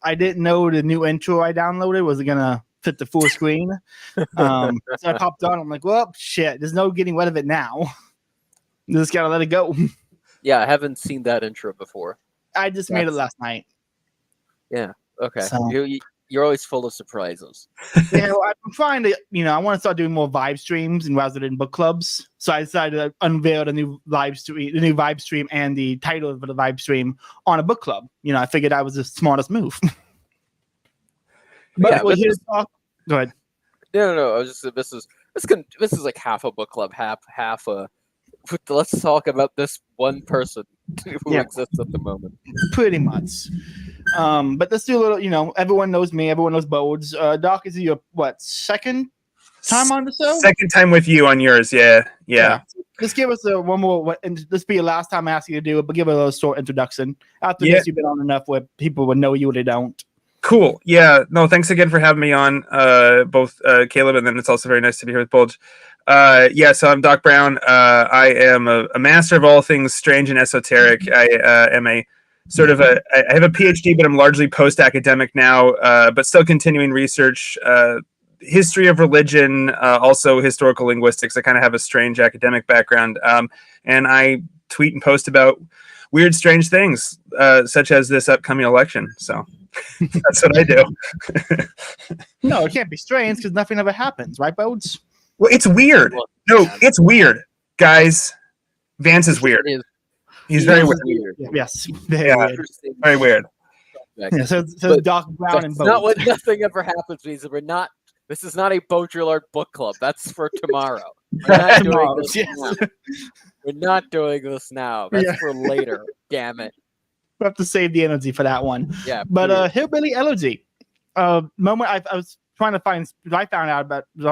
I didn't know the new intro I downloaded was gonna fit the full screen. So I popped on. I'm like, well, shit. There's no getting rid of it now. Just gotta let it go. Yeah, I haven't seen that intro before. I just made it last night. Yeah. Okay. So. You're always full of surprises. Yeah, well, I'm trying to, I want to start doing more vibe streams and rather than book clubs. So I decided to unveil the new vibe stream and the title of the vibe stream on a book club. I figured that was the smartest move. But yeah, we're here to talk. Go ahead. No. I was just this is like half a book club, half a. Let's talk about this one person who exists at the moment. Pretty much. But let's do a little, everyone knows me, everyone knows Bulge. Doc, is it your second time on the show? Second time with you on yours, yeah. Just give us one more, and this be your last time I ask you to do it, but give it a little short introduction. After this, you've been on enough where people would know you or they don't. Cool. Yeah. No, thanks again for having me on, both Caleb, and then it's also very nice to be here with Bulge. So I'm Doc Brown. I am a master of all things strange and esoteric. I am I have a PhD, but I'm largely post-academic now, but still continuing research, history of religion, also historical linguistics. I kind of have a strange academic background, and I tweet and post about weird, strange things, such as this upcoming election. So that's what I do. No, it can't be strange because nothing ever happens, right, Bodes? Well, it's weird. No, it's weird, guys. Vance is weird. He's very weird. Yes, very weird. Very weird. Yeah, so Doc Brown and Bodes. Not when nothing ever happens. This is not a Baudrillard book club. That's for tomorrow. We're not doing this now. We're not doing this now. That's for later. Damn it. We have to save the energy for that one. Yeah. But Hillbilly Elegy. Moment I was trying to find. I found out it was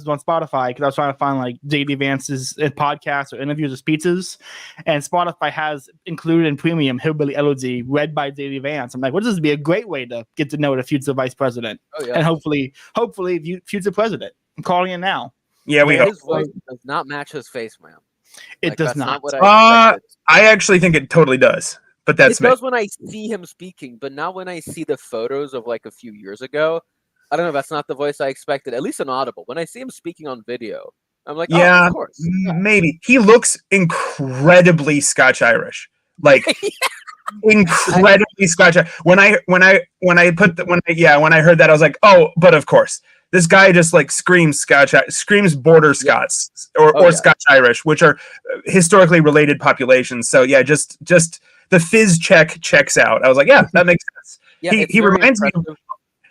on Spotify because I was trying to find like JD Vance's podcasts or interviews or speeches, and Spotify has included in premium Hillbilly Elegy read by JD Vance. I'm like, well, this would be a great way to get to know the future vice president, and hopefully, future president. I'm calling it now. Yeah, we hope. His voice does not match his face, man. It does not. What I actually think it totally does. But that's it does when I see him speaking, but not when I see the photos of like a few years ago. I don't know. That's not the voice I expected. At least in Audible. When I see him speaking on video, I'm like, oh, of course. Maybe he looks incredibly Scotch-Irish, like incredibly Scotch. When I heard that, I was like, oh, but of course, this guy just like screams border Scots or Scotch-Irish, which are historically related populations. So yeah, just the fizz checks out. I was like, yeah, that makes sense. Yeah, he reminds me.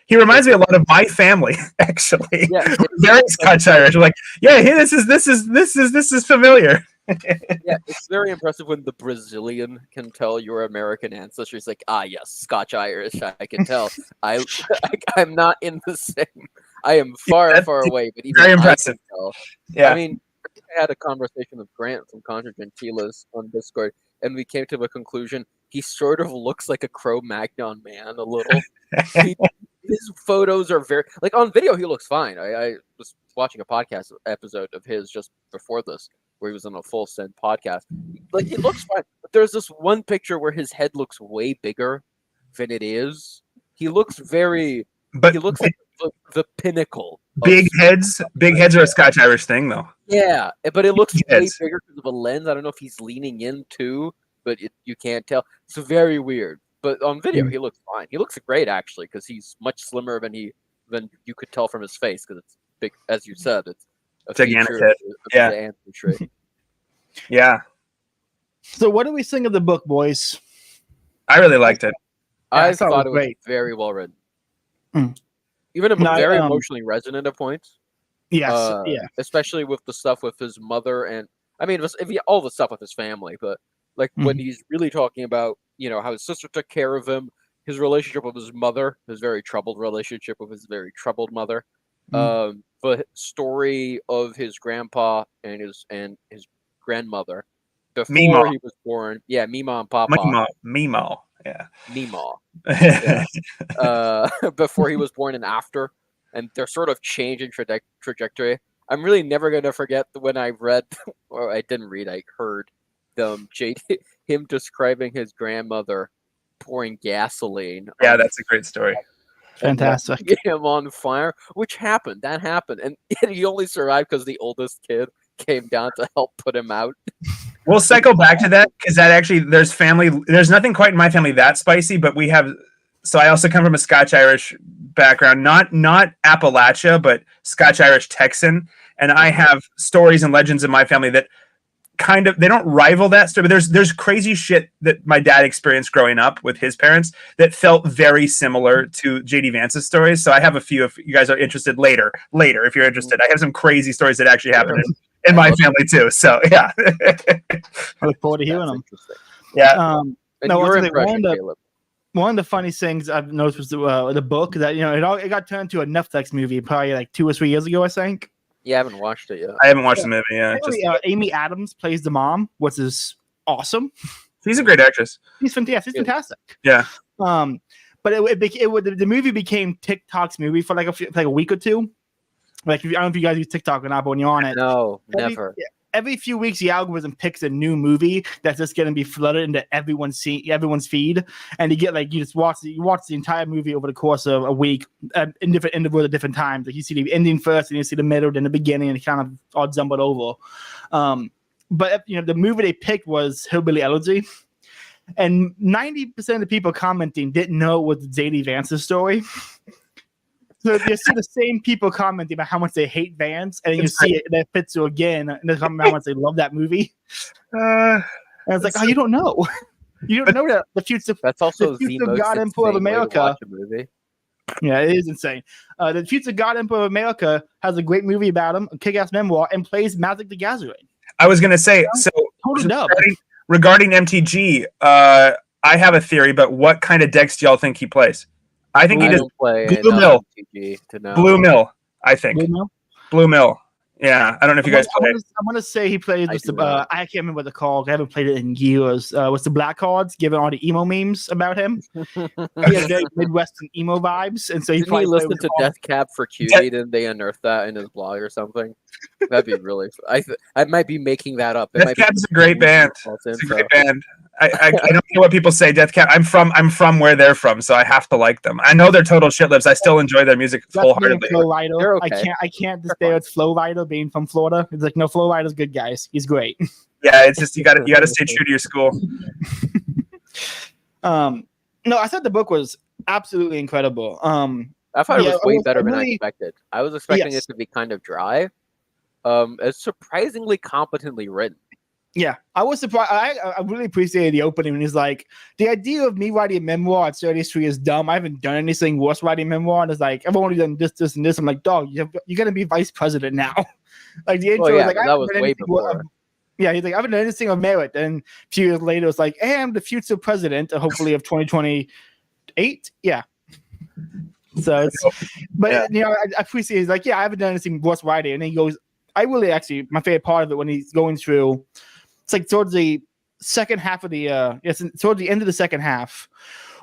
He reminds me a lot of my family, actually. Yeah, very Scotch-Irish. Like, yeah, this is familiar. Yeah, it's very impressive when the Brazilian can tell your American ancestry. It's like, yes, Scotch-Irish. I can tell. I'm not in the same. I am far away, but even very impressive. I can tell. Yeah, I mean, I had a conversation with Grant from Contra Gentiles on Discord, and we came to a conclusion. He sort of looks like a Cro-Magnon man a little. His photos are very like on video. He looks fine. I was watching a podcast episode of his just before this, where he was on a full send podcast. Like it looks fine, but there's this one picture where his head looks way bigger than it is. He looks he looks like the pinnacle. Big heads are a Scotch-Irish thing, though. Yeah, but it looks way bigger because of a lens. I don't know if he's leaning in too, but you can't tell. It's very weird. But on video, he looks fine. He looks great, actually, because he's much slimmer than you could tell from his face, because it's big, as you said. It's a gigantic head. Yeah. So what do we think of the book, boys? I really liked it. I thought it was very well written. Even very emotionally resonant at points. Yes, especially with the stuff with his mother and all the stuff with his family, but like when he's really talking about how his sister took care of him, his relationship with his mother, his very troubled relationship with his very troubled mother, the story of his grandpa and his grandmother before he was born. Yeah, Mima and Papa. Mimo. Yeah. Mima. Yeah. Before he was born and after, and they're sort of changing trajectory. I'm really never going to forget when I read, or I didn't read, I heard him describing his grandmother pouring gasoline. Yeah, that's a great story. Fantastic. Get him on fire, which happened. That happened, and he only survived because the oldest kid came down to help put him out. We'll cycle back to that because that actually there's nothing quite in my family that spicy, but we have. So I also come from a Scotch-Irish background, not Appalachia, but Scotch-Irish Texan, and I have stories and legends in my family that kind of, they don't rival that story, but there's crazy shit that my dad experienced growing up with his parents that felt very similar to JD Vance's stories. So I have a few if you guys are interested later if you're interested. I have some crazy stories that actually happened in my family too. So yeah. I look forward to hearing them. Yeah. Your impression, Caleb. One of the funny things I've noticed was the book that, you know, it got turned into a Netflix movie probably like 2 or 3 years ago, I think. Yeah, I haven't watched it yet. I haven't watched the movie. Yeah, Amy Adams plays the mom, which is awesome. She's a great actress. She's fantastic. She's fantastic. Yeah. But the movie became TikTok's movie for like a week or two. Like, I don't know if you guys use TikTok or not, but when you're on it, no, never. Every few weeks, the algorithm picks a new movie that's just going to be flooded into everyone's feed, and you just watch the entire movie over the course of a week in different intervals at different times. Like, you see the ending first, and you see the middle, then the beginning, and it kind of all jumbled over. But you know, the movie they picked was Hillbilly Elegy, and 90% of the people commenting didn't know it was JD Vance's story. So you see the same people commenting about how much they hate Vance, and then you see it that fits you again, and they comment how much they love that movie. And it's like, oh, you don't know. You don't know that the future. That's also the future God Emperor of America. Movie. Yeah, it is insane. The future God Emperor of America has a great movie about him, a kick-ass memoir, and plays Magic the Gathering. I was gonna say, so regarding MTG, I have a theory, but what kind of decks do y'all think he plays? I think he does Blue Mill. Blue Mill, I think. Blue Mill. Yeah, I don't know if you guys play. I'm gonna say he plays with the. I can't remember what they're called. I haven't played it in years. With the black cards, given all the emo memes about him. He has very Midwestern emo vibes, and so he probably listened to Death Cab for Cutie. Didn't they unearth that in his blog or something? That'd be really. I might be making that up. Death Cab's a great band. It's a great band. I don't care what people say. Death Cab. I'm from where they're from, so I have to like them. I know they're total shitlibs. I still enjoy their music wholeheartedly. Okay. I can't disparage Flo Rida being from Florida. It's like, no, Flo Rida's good, guys. He's great. Yeah, it's just you got to stay true to your school. No, I thought the book was absolutely incredible. I thought it was way better than I expected. I was expecting it to be kind of dry. It's surprisingly competently written. Yeah, I was surprised. I really appreciated the opening when he's like, the idea of me writing a memoir at 33 is dumb. I haven't done anything worse writing a memoir. And it's like, I've only done this, and this. I'm like, dog, you're going to be vice president now. Like, the intro was like, that was way before. Yeah, he's like, I haven't done anything of merit. And a few years later, it's like, hey, I'm the future president, hopefully, of 2028. Yeah. So it's, but you know, I appreciate he's like, yeah, I haven't done anything worse writing. And then he goes, I really actually, my favorite part of it when he's going through, it's like towards the second half of the, towards the end of the second half,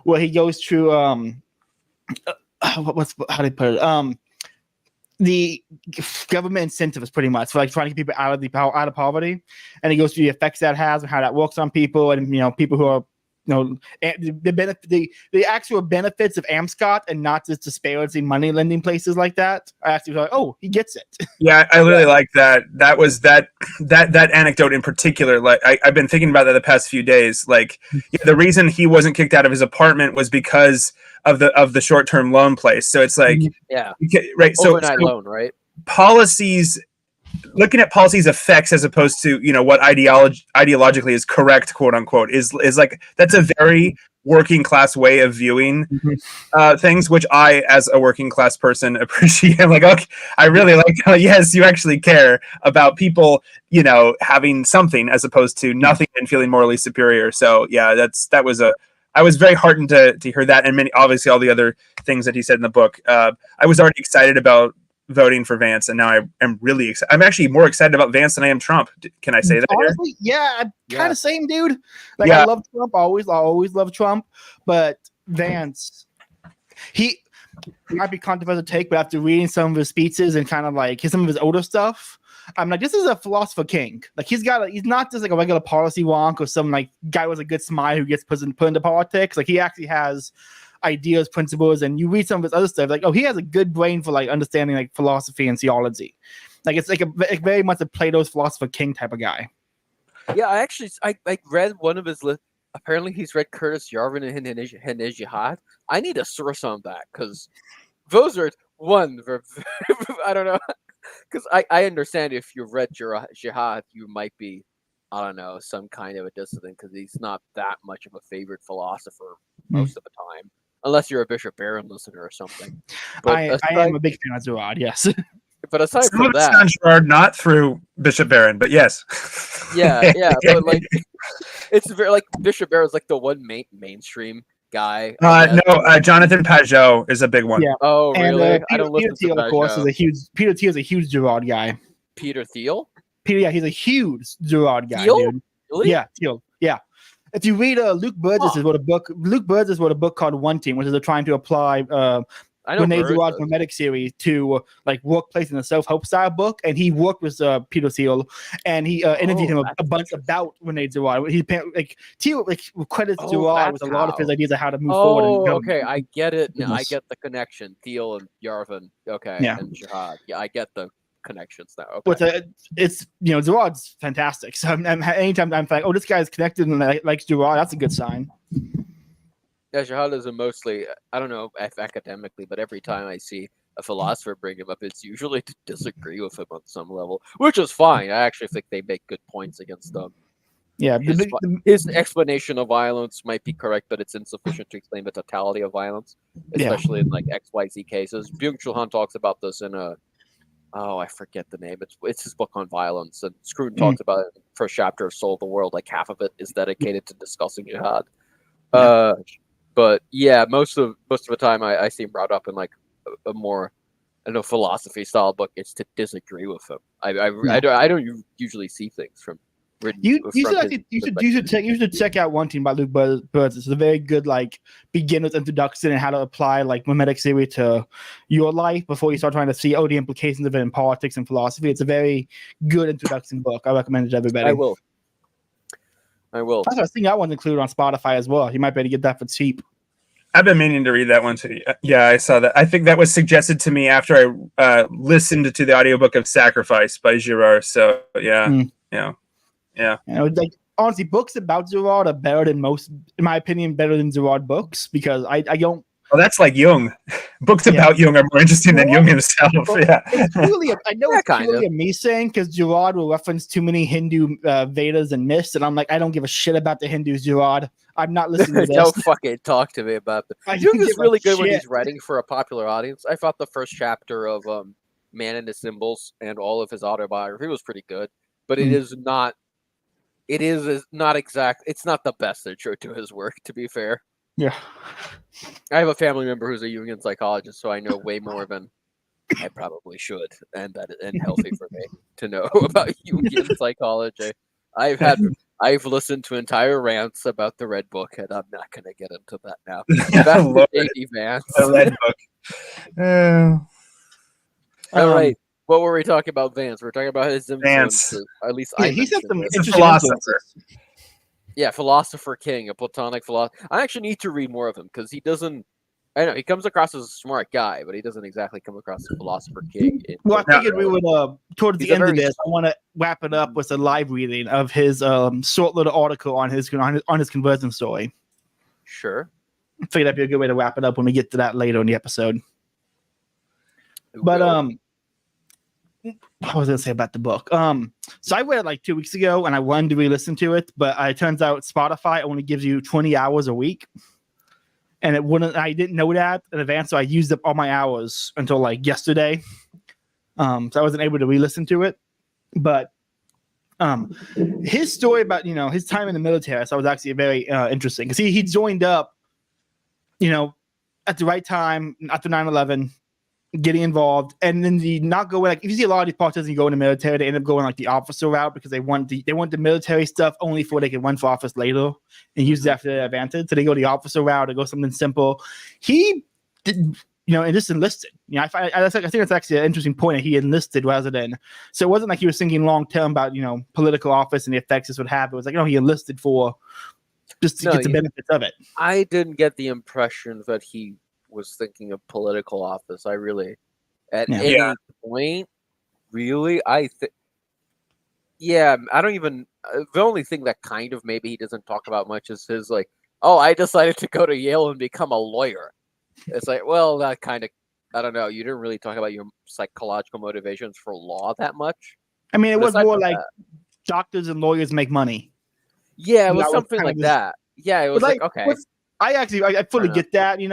where he goes through, how do they put it? The government incentives pretty much for like trying to get people out of poverty, and he goes through the effects that has and how that works on people, and you know, people who are, you know, the actual benefits of AMSCOT and not just disparaging money lending places like that. I actually was like, oh, he gets it. Yeah, I really like that. That was that anecdote in particular. Like I've been thinking about that the past few days. Like the reason he wasn't kicked out of his apartment was because of the short-term loan place. So it's like, right. Overnight loan, right? Policies. Looking at policies effects as opposed to, you know, what ideologically is correct, quote unquote, is like, that's a very working class way of viewing things, which I, as a working class person, appreciate. I'm like, okay, I really like how, yes, you actually care about people, you know, having something as opposed to nothing and feeling morally superior. So yeah, I was very heartened to hear that, and obviously all the other things that he said in the book. I was already excited about voting for Vance, and now I am really excited. I'm actually more excited about Vance than I am Trump. Can I say that? Honestly, yeah, kind of same, dude. Like, I love Trump. I always love Trump, but Vance, he might be controversial take, but after reading some of his speeches and kind of like some of his older stuff, I'm like, this is a philosopher king. Like he's not just like a regular policy wonk or some like guy with a good smile who gets put into politics. Like he actually has ideas, principles, and you read some of his other stuff, like, oh, he has a good brain for like understanding like philosophy and theology. Like it's like very much a Plato's philosopher king type of guy. Yeah, I read one of his apparently he's read Curtis Yarvin and his Jihad. I need a source on that because those are I don't know, because I understand if you've read Jihad, you might be, I don't know, some kind of a dissident because he's not that much of a favorite philosopher most of the time, unless you're a Bishop Barron listener or something. But I am a big fan of Gerard, yes. But aside Some from of it's that, on Gerard, not through Bishop Barron, but yes. yeah, but like it's very like Bishop Barron's like the one mainstream guy. Jonathan Pajot is a big one. Yeah. Oh, And, really? Peter, I don't listen Peter Thiel, to of course, is a huge. Peter Thiel is a huge Gerard guy. Peter Thiel. Peter, he's a huge Gerard guy, Thiel? dude. Really? Yeah, Thiel. Yeah. If you read Luke Burgess wrote a book called One Team, which is trying to apply Rene Girard's Mimetic series to like workplace in a self-help style book, and he worked with Peter Thiel, and he interviewed him a bunch about Rene Girard. He Thiel credits Girard with a lot of his ideas of how to move forward. Oh, okay, I get it. Now, I get the connection. Thiel and Yarvin. Okay, yeah. And Jihad. Yeah, I get the connections now. Okay. But it's Girard's fantastic. So anytime I'm like, oh, this guy's connected and likes Girard, that's a good sign. Yeah, Jihad is mostly, I don't know if academically, but every time I see a philosopher bring him up, it's usually to disagree with him on some level, which is fine. I actually think they make good points against them. Yeah, his explanation of violence might be correct, but it's insufficient to explain the totality of violence, especially in like XYZ cases. Byung-Chul Han talks about this in I forget the name. It's his book on violence, and Scruton talks about it in the first chapter of Soul of the World. Like half of it is dedicated to discussing jihad. Yeah. But yeah, most of the time I see him brought up in like a more, philosophy style book. It's to disagree with him. I don't usually see things from. You should check out One Team by Luke Burgess. It's a very good like beginner's introduction and how to apply like mimetic theory to your life before you start trying to see the implications of it in politics and philosophy. It's a very good introduction book. I recommend it to everybody. I will. I was thinking that one's included on Spotify as well. You might be able to get that for cheap. I've been meaning to read that one too. Yeah, I saw that. I think that was suggested to me after I listened to the audiobook of Sacrifice by Girard. So yeah. Like honestly, books about Girard are better than most, in my opinion, better than Girard books because I don't. Well, that's like Jung. Books about Jung are more interesting than Jung himself. Yeah, it's purely a me saying because Girard will reference too many Hindu Vedas and myths, and I'm like, I don't give a shit about the Hindus, Girard. I'm not listening to this. Don't fucking talk to me about that. Jung is really good when he's writing for a popular audience. I thought the first chapter of Man and the Symbols and all of his autobiography was pretty good, but it is not. It is not exact. It's not the best intro to his work, to be fair. Yeah. I have a family member who's a Jungian psychologist, so I know way more than I probably should, and healthy for me to know about Jungian psychology. I've listened to entire rants about the Red Book, and I'm not going to get into that now. Back to J.D. Vance. The Red Book. All right. What were we talking about, Vance? We're talking about his influences. At least he said some interesting philosopher. Yeah, philosopher king, a Platonic philosopher. I actually need to read more of him because he doesn't. I know he comes across as a smart guy, but he doesn't exactly come across as a philosopher king. Well, I figured we would towards the end of this. I want to wrap it up with a live reading of his short little article on his conversion story. Sure. I figured that'd be a good way to wrap it up when we get to that later in the episode. But what was I going to say about the book? So I read it like 2 weeks ago, and I wanted to re-listen to it, but it turns out Spotify only gives you 20 hours a week, and it wouldn't. I didn't know that in advance, so I used up all my hours until like yesterday. So I wasn't able to re-listen to it, but his story about his time in the military, so was actually very interesting because he joined up, at the right time after 9/11. Getting involved, and then the not going like if you see a lot of these politicians who go in the military, they end up going like the officer route because they want the military stuff only for they can run for office later and use that for their advantage. So they go the officer route or go something simple. He and just enlisted. I think that's actually an interesting point that he enlisted rather than. So it wasn't like he was thinking long term about political office and the effects this would have. It was like he enlisted for just to get the benefits of it. I didn't get the impression that he was thinking of political office. I really, at any point, really, I don't even. The only thing that kind of maybe he doesn't talk about much is his like, oh, I decided to go to Yale and become a lawyer. It's like, well, that kind of, I don't know. You didn't really talk about your psychological motivations for law that much. I mean, it was more like doctors and lawyers make money. Yeah, it was something like that. Yeah, it was like okay. I fully get that, being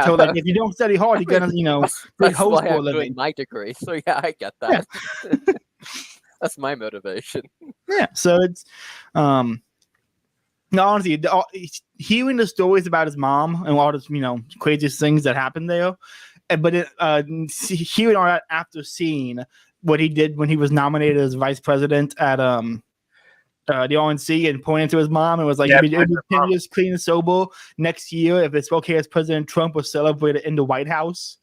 told like if you don't study hard, you're gonna, that's why I'm doing my degree. So yeah, I get that. Yeah. That's my motivation. Yeah, so it's, no, honestly, hearing the stories about his mom and all the craziest things that happened there, but hearing all that after seeing what he did when he was nominated as vice president at the RNC and pointing to his mom and was like, it'll be 10 years clean and sober next year if it's okay as President Trump was celebrated in the White House.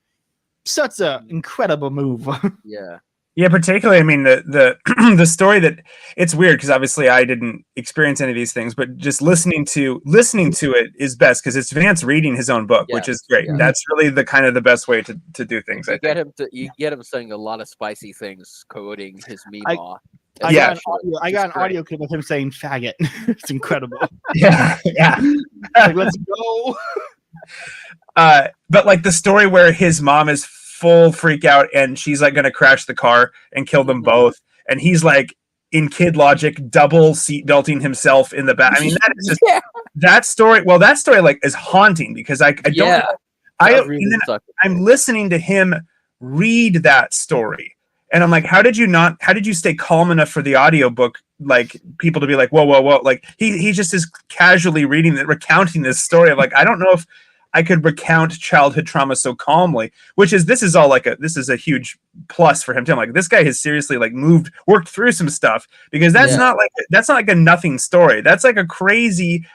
Such an incredible move. Yeah. Yeah, particularly, I mean, the the story that it's weird because obviously I didn't experience any of these things, but just listening to it is best because it's Vance reading his own book, which is great. Yeah. That's really the kind of the best way to do things. You get him saying a lot of spicy things, quoting his Meemaw. I got an audio clip of him saying faggot. It's incredible. Yeah. Like, let's go. But like the story where his mom is full freak out and she's like gonna crash the car and kill them both, and he's like in kid logic double seat belting himself in the back. I mean, that is just that story. Well, that story like is haunting because I'm listening to him read that story and I'm like, how did you stay calm enough for the audiobook, like people to be like, whoa, like he just is casually recounting this story of like, I don't know if I could recount childhood trauma so calmly, this is a huge plus for him too. I'm like, this guy has seriously like worked through some stuff because that's not like a nothing story. That's like a crazy,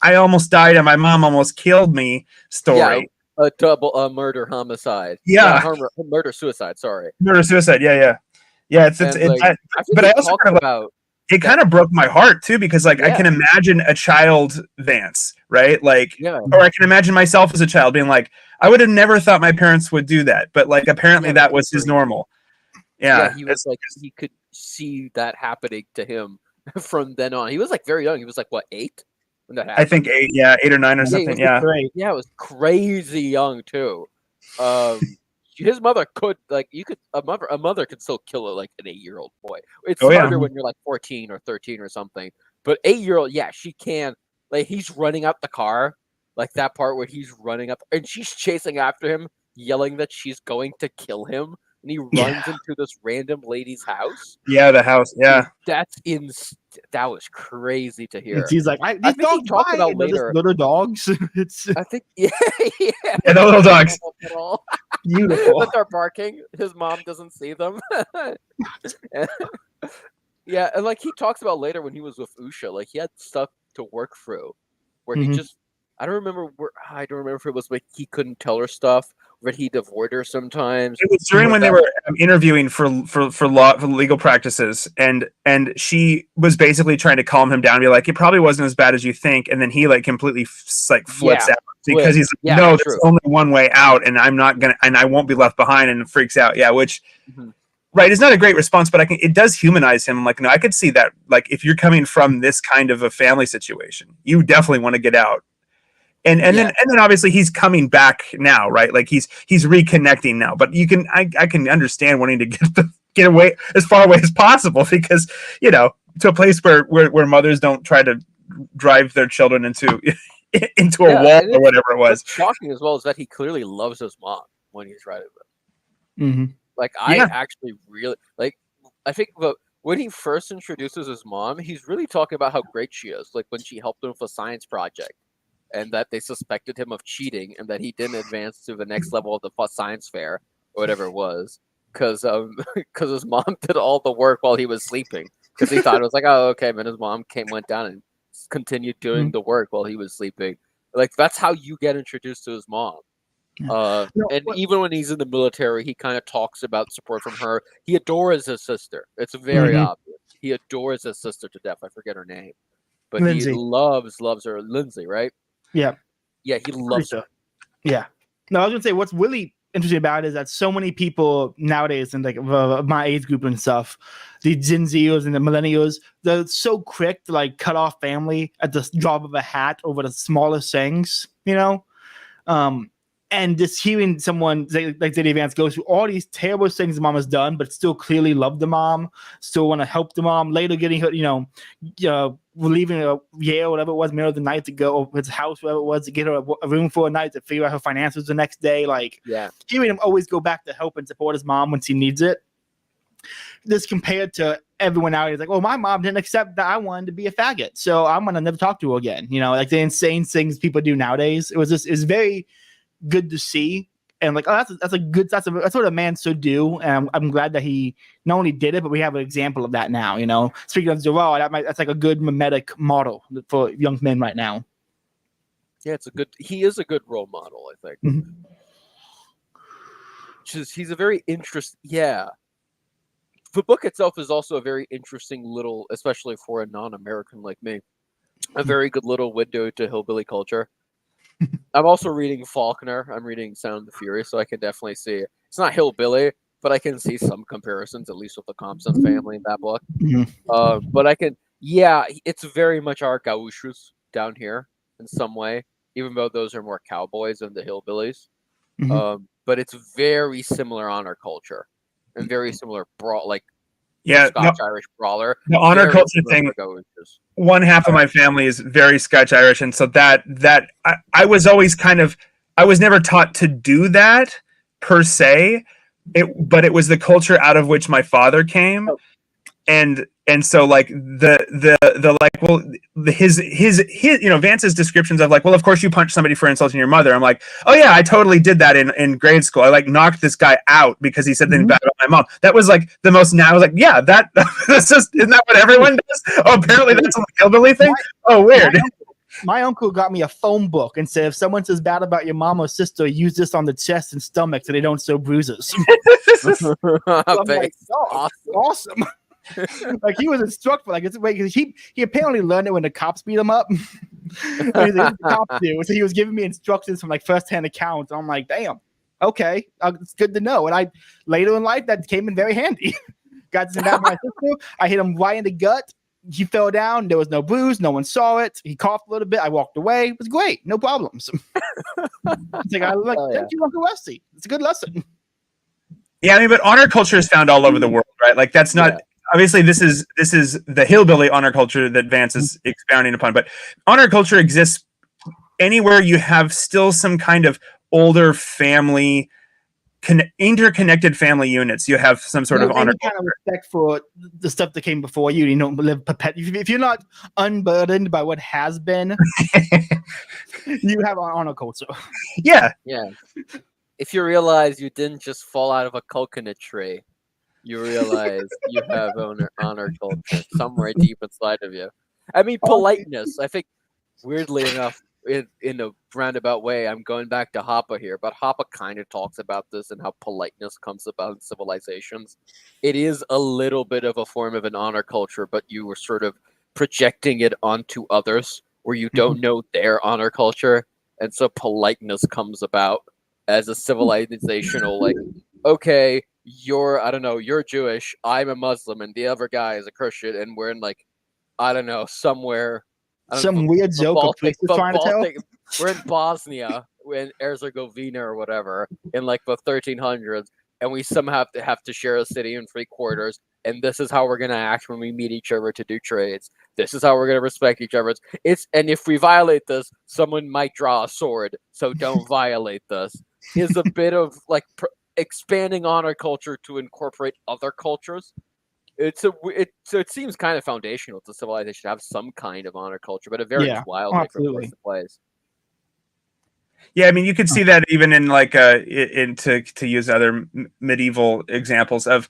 I almost died and my mom almost killed me story. Yeah, a double murder homicide. Yeah, murder suicide. Sorry, murder suicide. Yeah. But I also kind of about. It kind of broke my heart too because like I can imagine a child Vance, right? Like, or I can imagine myself as a child being like, I would have never thought my parents would do that, but like apparently that was his normal. Yeah, he was like he could see that happening to him from then on. He was like very young. He was like what, 8 when that happened? I think 8, 8 or 9 or something. Yeah, it was crazy young too. His mother could a mother could still kill like an 8-year-old boy. It's harder when you're like 14 or 13 or something. But 8-year-old, she can. Like he's running out the car, like that part where he's running up and she's chasing after him, yelling that she's going to kill him, and he runs into this random lady's house. Yeah, the house. Yeah, that was crazy to hear. He's like, I think he talked about later little dogs. I think the little dogs. Beautiful. That they're barking. His mom doesn't see them. Yeah, and like he talks about later when he was with Usha, like he had stuff to work through, where he just I don't remember if it was like he couldn't tell her stuff, or he'd avoid her sometimes. It was during when they were interviewing for legal practices, and she was basically trying to calm him down, and be like, it probably wasn't as bad as you think, and then he like completely flips out because he's like, no, there's only one way out, and I won't be left behind, and freaks out. Yeah, which. Right, it's not a great response, but it does humanize him. Like, no, I could see that. Like, if you're coming from this kind of a family situation, you definitely want to get out. And then obviously he's coming back now, right? Like he's reconnecting now. But I can understand wanting to get away as far away as possible because to a place where mothers don't try to drive their children into a wall or whatever it was. What's shocking as well is that he clearly loves his mom when he's writing them. Mm-hmm. Like, I actually really, like, I think when he first introduces his mom, he's really talking about how great she is. Like, when she helped him with a science project and that they suspected him of cheating and that he didn't advance to the next level of the science fair or whatever it was because his mom did all the work while he was sleeping because he thought it was like, oh, okay. But his mom went down and continued doing the work while he was sleeping. Like, that's how you get introduced to his mom. And even when he's in the military, he kind of talks about support from her. He adores his sister. It's very obvious. He adores his sister to death. I forget her name, but Lindsay. he loves her. Lindsay, right? Yeah. Yeah, he loves her. Yeah. No, I was gonna say what's really interesting about it is that so many people nowadays, and like my age group and stuff, the Gen Zers and the millennials, they're so quick to like cut off family at the drop of a hat over the smallest things, you know. And just hearing someone like J.D. Vance go through all these terrible things the mom has done, but still clearly love the mom, still want to help the mom. Later, getting her, leaving Yale, whatever it was, middle of the night to go, or his house, whatever it was, to get her a room for a night to figure out her finances the next day. Like, hearing him always go back to help and support his mom when she needs it. This compared to everyone out, he's like, "Oh, my mom didn't accept that I wanted to be a faggot, so I'm gonna never talk to her again." You know, like the insane things people do nowadays. It's very good to see, and like, oh, that's what a man should do, and I'm glad that he not only did it, but we have an example of that now. You know, speaking of Zorro, that's like a good mimetic model for young men right now. Yeah, he is a good role model, I think. Mm-hmm. He's a very interesting. Yeah, the book itself is also a very interesting little, especially for a non-American like me, a very good little window to hillbilly culture. I'm also reading Faulkner. I'm reading Sound of the Fury, so I can definitely see it's not hillbilly, but I can see some comparisons, at least with the Compson family in that book. Mm-hmm. But I can, it's very much our gauchos down here in some way, even though those are more cowboys than the hillbillies. Mm-hmm. But it's very similar honor culture and very similar Scotch-Irish brawler. The honor culture thing. One half of my family is very Scotch-Irish, and so that I was always I was never taught to do that per se, but it was the culture out of which my father came, and so like his Vance's descriptions of like, well, of course you punched somebody for insulting your mother. I'm like, oh yeah, I totally did that in grade school. I like knocked this guy out because he said something bad about my mom. That was like the most. Now I was like, yeah, that's just, isn't that what everyone does? Oh, apparently that's a hillbilly thing. Weird. My uncle got me a phone book and said, if someone says bad about your mom or sister, use this on the chest and stomach so they don't show bruises. So I'm like, awesome. Like, he was instructed, like, it's because he apparently learned it when the cops beat him up. So he was giving me instructions from like first-hand accounts. I'm like, damn, okay, it's good to know. And later in life that came in very handy. Got to bad my sister. I hit him right in the gut. He fell down. There was no bruise. No one saw it. He coughed a little bit. I walked away. It was great. No problems. It's like, thank you, Uncle Rusty. It's a good lesson. Yeah, I mean, but honor culture is found all over the world, right? Like, that's not. Yeah. Obviously, this is the hillbilly honor culture that Vance is expounding upon, but honor culture exists anywhere you have still some kind of older family, interconnected family units. You have some sort of honor kind of respect for the stuff that came before you. You don't live if you're not unburdened by what has been, you have honor culture. Yeah. If you realize you didn't just fall out of a coconut tree, you realize you have honor culture somewhere deep inside of you. I mean, politeness. I think, weirdly enough, in a roundabout way, I'm going back to Hoppe here, but Hoppe kind of talks about this and how politeness comes about in civilizations. It is a little bit of a form of an honor culture, but you were sort of projecting it onto others where you don't know their honor culture. And so politeness comes about as a civilizational, like, okay, you're Jewish, I'm a Muslim, and the other guy is a Christian, and we're in, like, I don't know, somewhere. Some weird joke of police trying to tell. We're in Bosnia, in Herzegovina or whatever, in like the 1300s, and we somehow have to share a city in 3 quarters, and this is how we're going to act when we meet each other to do trades. This is how we're going to respect each other. And if we violate this, someone might draw a sword, so don't violate this. Is a bit of like expanding honor culture to incorporate other cultures. So it seems kind of foundational to civilization to have some kind of honor culture, but it varies wildly from place to place. Yeah, I mean, you could see that even in like to use other medieval examples of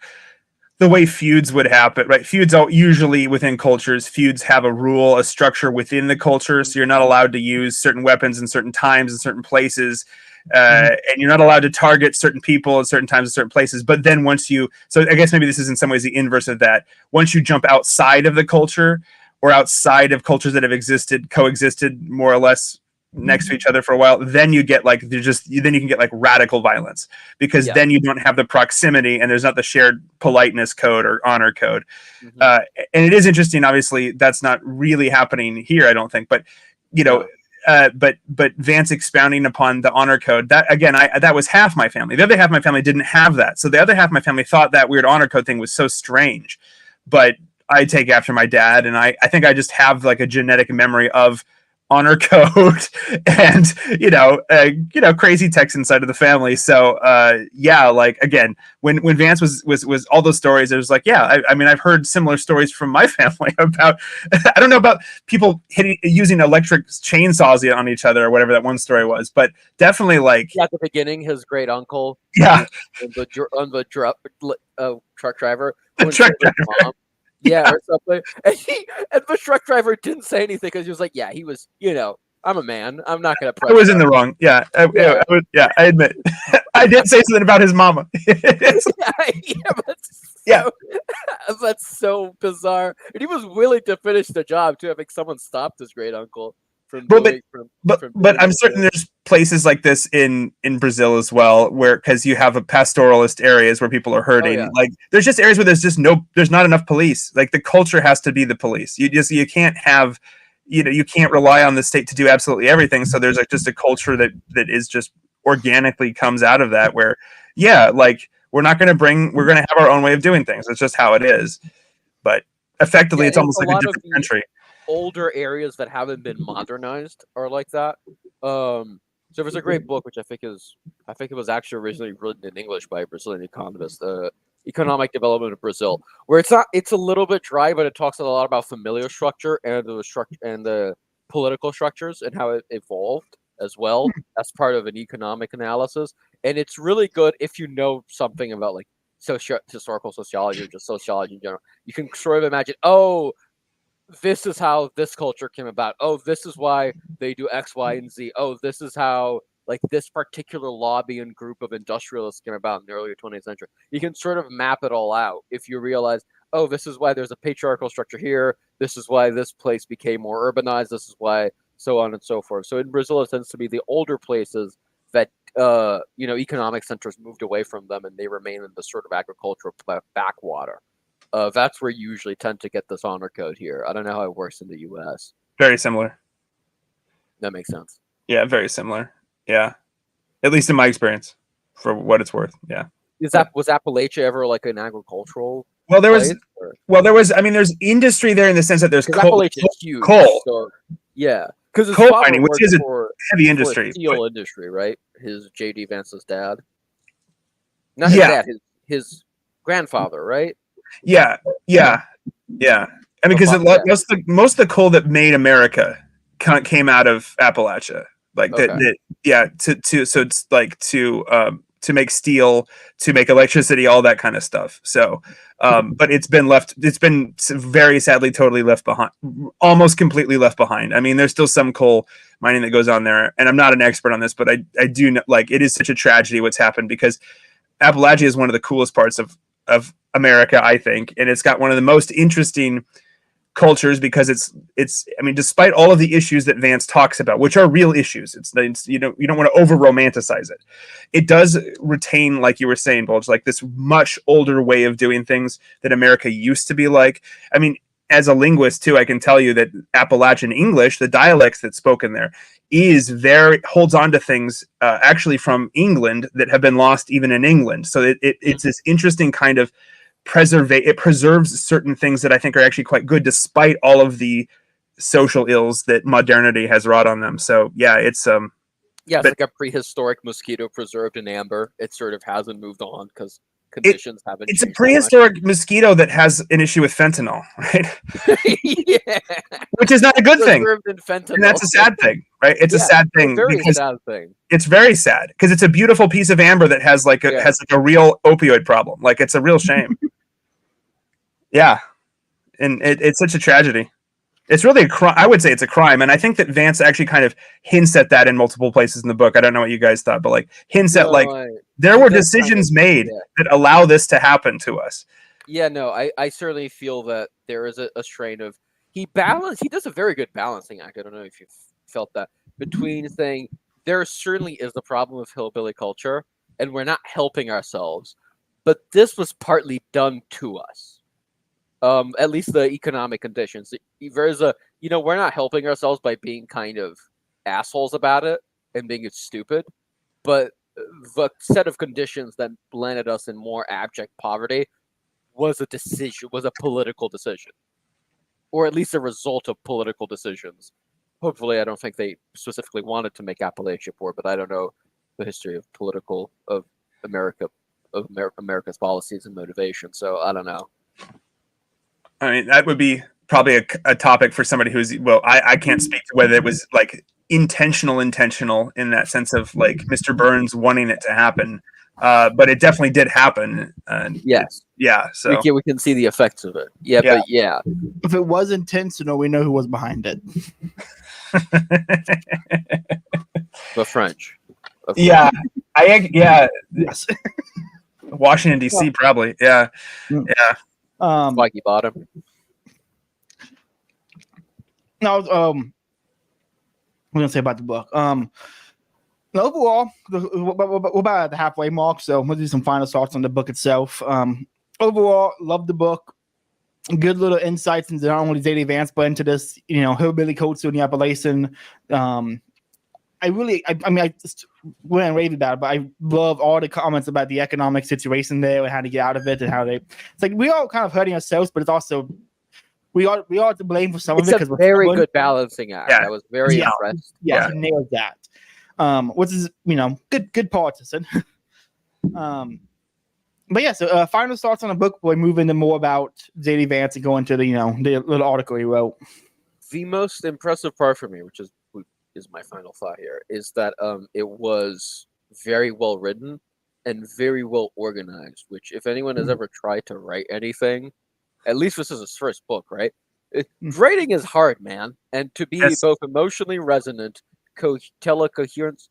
the way feuds would happen, right? Feuds usually within cultures, feuds have a rule, a structure within the culture, so you're not allowed to use certain weapons in certain times in certain places. and you're not allowed to target certain people at certain times at certain places. But then so I guess maybe this is in some ways the inverse of that. Once you jump outside of the culture or outside of cultures that have coexisted more or less next to each other for a while, then you get like then you can get like radical violence, because then you don't have the proximity and there's not the shared politeness code or honor code. And it is interesting, obviously that's not really happening here, I don't think, but but Vance expounding upon the honor code, that again, that was half my family. The other half of my family didn't have that, so the other half of my family thought that weird honor code thing was so strange. But I take after my dad, and I think I just have like a genetic memory of honor code and crazy Texan side of the family. So like again, when Vance was all those stories, it was like, I mean I've heard similar stories from my family about I don't know about people using electric chainsaws on each other or whatever that one story was, but definitely like at the beginning his great uncle on the truck driver mom. Yeah, or something. And the truck driver didn't say anything because he was like, he was, I'm a man. I'm not going to. I was in the wrong. I admit. I did say something about his mama. That's so bizarre. And he was willing to finish the job, too. I think someone stopped his great uncle. But I'm certain there's places like this in Brazil as well, where because you have a pastoralist areas where people are hurting. Like there's just areas where there's not enough police. Like the culture has to be the police. You can't have, you can't rely on the state to do absolutely everything. So there's like just a culture that is just organically comes out of that, where like we're going to have our own way of doing things. It's just how it is. But effectively, it's almost like a different country. Older areas that haven't been modernized are like that. So there's a great book which I think it was actually originally written in English by a Brazilian economist, Economic Development of Brazil, where it's a little bit dry, but it talks a lot about familial structure and the political structures and how it evolved as well as part of an economic analysis. And it's really good if you know something about like historical sociology or just sociology in general. You can sort of imagine, this is how this culture came about. Oh, this is why they do X, Y, and Z. Oh, this is how like this particular lobby and group of industrialists came about in the early 20th century. You can sort of map it all out if you realize, this is why there's a patriarchal structure here. This is why this place became more urbanized. This is why so on and so forth. So in Brazil, it tends to be the older places that, economic centers moved away from them and they remain in the sort of agricultural backwater. That's where you usually tend to get this honor code here. I don't know how it works in the U.S. Very similar. That makes sense. Yeah, very similar. Yeah, at least in my experience, for what it's worth. Yeah. Was Appalachia ever like an agricultural? Well, there was. I mean, there's industry there in the sense that there's Appalachia is huge. Coal. So, yeah, because coal mining, which is a heavy industry. Steel industry, right? His J.D. Vance's dad. Not his dad. His grandfather, right? Yeah. I mean, because most of the coal that made America came out of Appalachia, like so it's like to make steel, to make electricity, all that kind of stuff. So, but it's been very sadly totally left behind, almost completely left behind. I mean, there's still some coal mining that goes on there, and I'm not an expert on this, but I do know, like, it is such a tragedy what's happened, because Appalachia is one of the coolest parts of America, I think, and it's got one of the most interesting cultures, because it's I mean, despite all of the issues that Vance talks about, which are real issues, it's you don't want to over romanticize it. It does retain, like you were saying, Bulge, like this much older way of doing things that America used to be like. I mean, as a linguist too, I can tell you that Appalachian English, the dialects that's spoken there, holds on to things actually from England that have been lost even in England. So it's this interesting kind of it preserves certain things that I think are actually quite good, despite all of the social ills that modernity has wrought on them. So yeah, it's like a prehistoric mosquito preserved in amber. It sort of hasn't moved on because conditions haven't. It's a prehistoric mosquito that has an issue with fentanyl, right? Yeah, which is not a good thing. And that's a sad thing, right? It's a sad thing. Sad thing. It's very sad because it's a beautiful piece of amber that has has a real opioid problem. Like, it's a real shame. Yeah, and it's such a tragedy. It's really a crime. I would say it's a crime, and I think that Vance actually kind of hints at that in multiple places in the book. I don't know what you guys thought, but like hints at like there were decisions made that allow this to happen to us. Yeah, no, I certainly feel that there is a strain of he does a very good balancing act. I don't know if you felt that between saying there certainly is the problem of hillbilly culture, and we're not helping ourselves, but this was partly done to us. At least the economic conditions. There's we're not helping ourselves by being kind of assholes about it and being stupid, but the set of conditions that landed us in more abject poverty was a political decision, or at least a result of political decisions. Hopefully, I don't think they specifically wanted to make Appalachia poor, but I don't know the history of America's policies and motivation, so I don't know. I mean, that would be probably a topic for somebody who's, well, I can't speak to whether it was like intentional in that sense of like Mr. Burns wanting it to happen. But it definitely did happen. Yes. Yeah. So we can see the effects of it. Yeah, yeah. But yeah. If it was intentional, we know who was behind it. The French. Yeah. Yes. Washington, D.C. probably. Yeah. Yeah. Spiky Bottom. No, what was I gonna say about the book? Overall, we're about at the halfway mark, so we'll do some final thoughts on the book itself. Overall, love the book. Good little insights into not only Zadie Vance, but into this, hillbilly culture in the Appalachian. I just went and raved about it, but I love all the comments about the economic situation there and how to get out of it and how it's like we all kind of hurting ourselves, but it's also we are to blame for some of it because we're very good balancing act. Yeah. I was very impressed. Yeah, he nailed that. Which is good partisan. But yeah, so final thoughts on the book before we move into more about Zadie Vance and go into the the little article he wrote. The most impressive part for me, which is my final thought here, is that it was very well written and very well organized, which if anyone has ever tried to write anything, at least this is his first book, right? Writing is hard, man. And to be both emotionally resonant, tell a coherent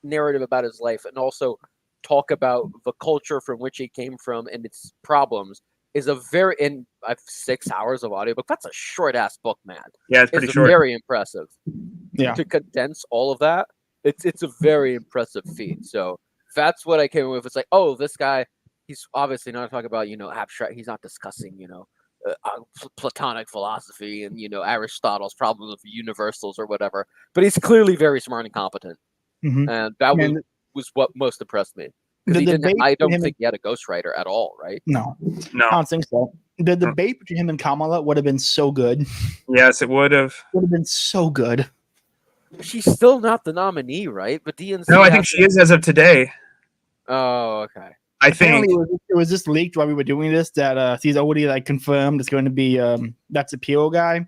narrative about his life, and also talk about the culture from which he came from and its problems is a very, and I have 6 hours of audiobook. That's a short ass book, man. Yeah, it's pretty short. Very impressive. Yeah. To condense all of that, it's a very impressive feat. So that's what I came with. It's like, oh, this guy, he's obviously not talking about, abstract. He's not discussing, Platonic philosophy and, Aristotle's problems of universals or whatever. But he's clearly very smart and competent. Mm-hmm. And that was what most impressed me. I don't think he had a ghostwriter at all, right? No, I don't think so. The debate between him and Kamala would have been so good. Yes, it would have. Would have been so good. She's still not the nominee, right? But DNC. No, I think she is as of today. Oh, okay. I think it was just leaked while we were doing this that he's already confirmed it's going to be that's a PO guy.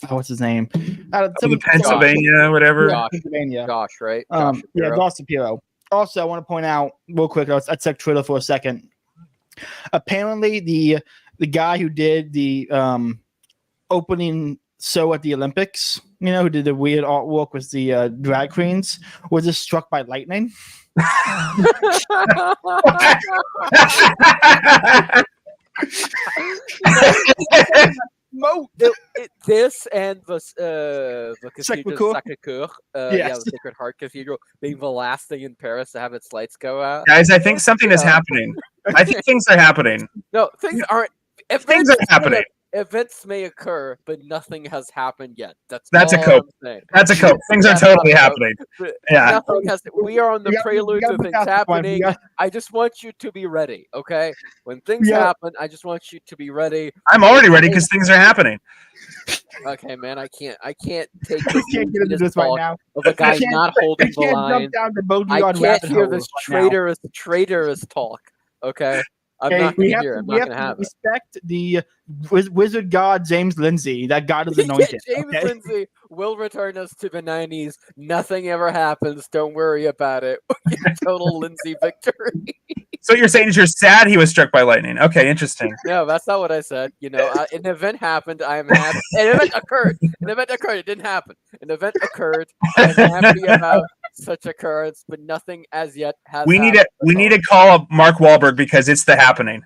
What's his name? Pennsylvania, whatever. Pennsylvania. Josh, right? Josh Shapiro. Also, I want to point out real quick. I checked Twitter for a second. Apparently, the guy who did the opening show at the Olympics, who did the weird artwork with the drag queens, was just struck by lightning. This and the Cathedral Sacré-Cœur, the Sacred Heart Cathedral, being the last thing in Paris to have its lights go out. Guys, I think something is happening. I think things are happening. No, things aren't. Things are happening. Events may occur, but nothing has happened yet. That's a cope. That's a cope. Things are totally happening. Yeah. We are on the prelude to things happening. I just want you to be ready, okay? When things happen, I just want you to be ready. I'm already ready because things are happening. Okay, man, I can't take this, can't get into this right now. Of a guy not holding the line. I can't hear this traitorous talk, okay? I'm not going to hear. I'm not going to have it. Respect the wizard god James Lindsay. That god is anointed. James Lindsay will return us to the 90s. Nothing ever happens. Don't worry about it. Total Lindsay victory. So you're saying is you're sad he was struck by lightning? Okay, interesting. No, that's not what I said. An event happened. I am happy. An event occurred. An event occurred. It didn't happen. An event occurred. I'm happy about such occurrence, but nothing as yet has. We need to call up Mark Wahlberg because it's the happening.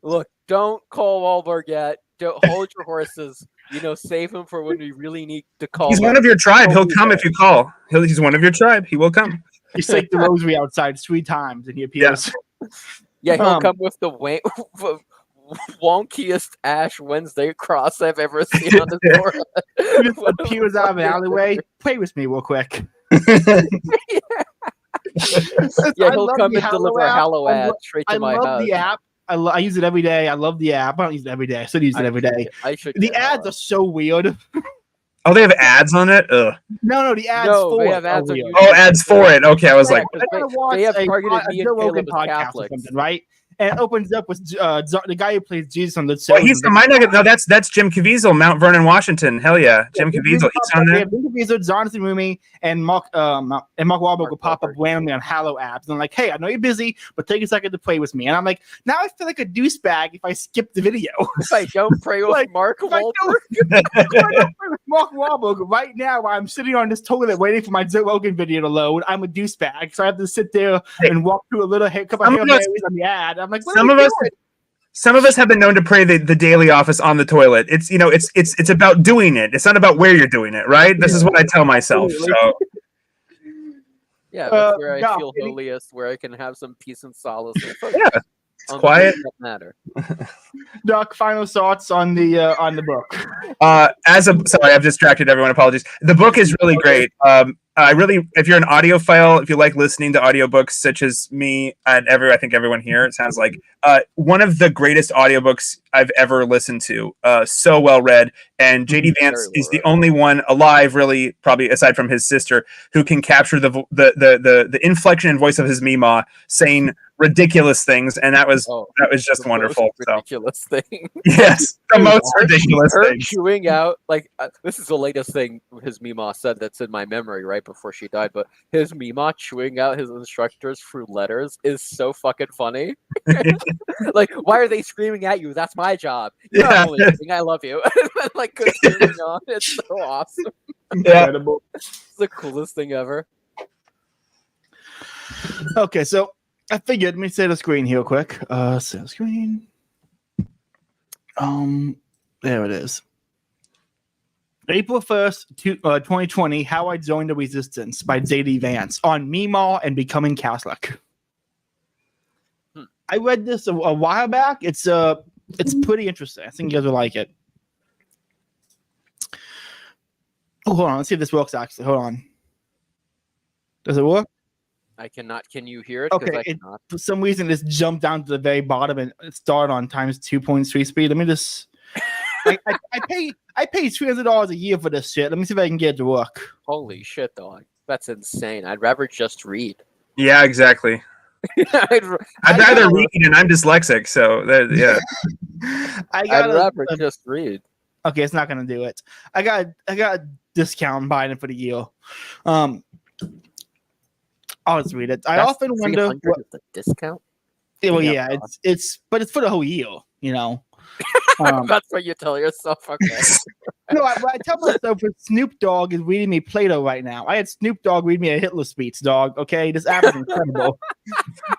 Look, don't call Wahlberg yet. Don't hold your horses. Save him for when we really need to call. He's one of your tribe. He'll come if you call. He's one of your tribe. He will come. You say the rosary outside 3 times and he appears. Yeah, he'll come with the wonkiest Ash Wednesday cross I've ever seen on his door. He just appears out of an alleyway. Play with me real quick. He'll come and deliver a Hallow ad straight to my house. I love the app. I use it every day. I love the app. I don't use it every day. I still use it every day. The ads are so weird. Oh, they have ads on it? Ugh. No, the ads for they it. have ads on ads for it. Okay, I was like, they have targeted me and Caleb as Catholics, or something, right? And it opens up with the guy who plays Jesus on the show. No, that's Jim Caviezel, Mount Vernon, Washington. Hell yeah, Jim Caviezel. He's on there. Jim Caviezel, Jonathan Rumi, and Mark Wahlberg will pop up randomly on Hallow apps. And I'm like, hey, I know you're busy, but take a second to play with me. And I'm like, now I feel like a douchebag if I skip the video. If I don't pray with Mark Wahlberg. Mark Wahlberg, right now, while I'm sitting on this toilet waiting for my Joe Rogan video to load, I'm a douchebag. So I have to sit there and walk through a little couple of Hail Marys on the ad. I'm like, some of us have been known to pray the daily office on the toilet. It's about doing it. It's not about where you're doing it, right? This is what I tell myself. So yeah, that's where I feel holiest, where I can have some peace and solace. Yeah, it's quiet. Matter. Doc, final thoughts on the book. Sorry, I've distracted everyone. Apologies. The book is really great. If you're an audiophile, if you like listening to audiobooks such as me and I think everyone here, it sounds like one of the greatest audiobooks I've ever listened to. So well read, and JD Vance is the only one alive, really, probably aside from his sister, who can capture the inflection and voice of his Meemaw saying ridiculous things, and that was just wonderful. Ridiculous thing. Yes, the most ridiculous thing. Chewing out this is the latest thing his Meemaw said that's in my memory right before she died. But his Meemaw chewing out his instructors through letters is so fucking funny. Why are they screaming at you? That's my job. You're not only listening, I love you. Continuing on, it's so awesome. Incredible. It's the coolest thing ever. Okay, so I figured, let me say the screen here quick. Say the screen. There it is. April 1st, 2020, How I Joined the Resistance by JD Vance on Meemaw and Becoming Catholic. I read this a while back. It's pretty interesting. I think you guys will like it. Oh, hold on. Let's see if this works, actually. Hold on. Does it work? I cannot. Can you hear it? Okay. For some reason, it's jumped down to the very bottom and it started on times 2.3 speed. Let me just... I pay $300 a year for this shit. Let me see if I can get it to work. Holy shit, dog! That's insane. I'd rather just read. Yeah, exactly. I'd rather read, and I'm dyslexic, so yeah. I'd rather just read. Okay, it's not gonna do it. I got a discount buying it for the year. I'll just read it. I often wonder what the discount. Well, yeah, it's but it's for the whole year, you know. That's what you tell yourself. Okay. No, I tell myself that Snoop Dogg is reading me Plato right now. I had Snoop Dogg read me a Hitler speech, dog. Okay, this app is incredible.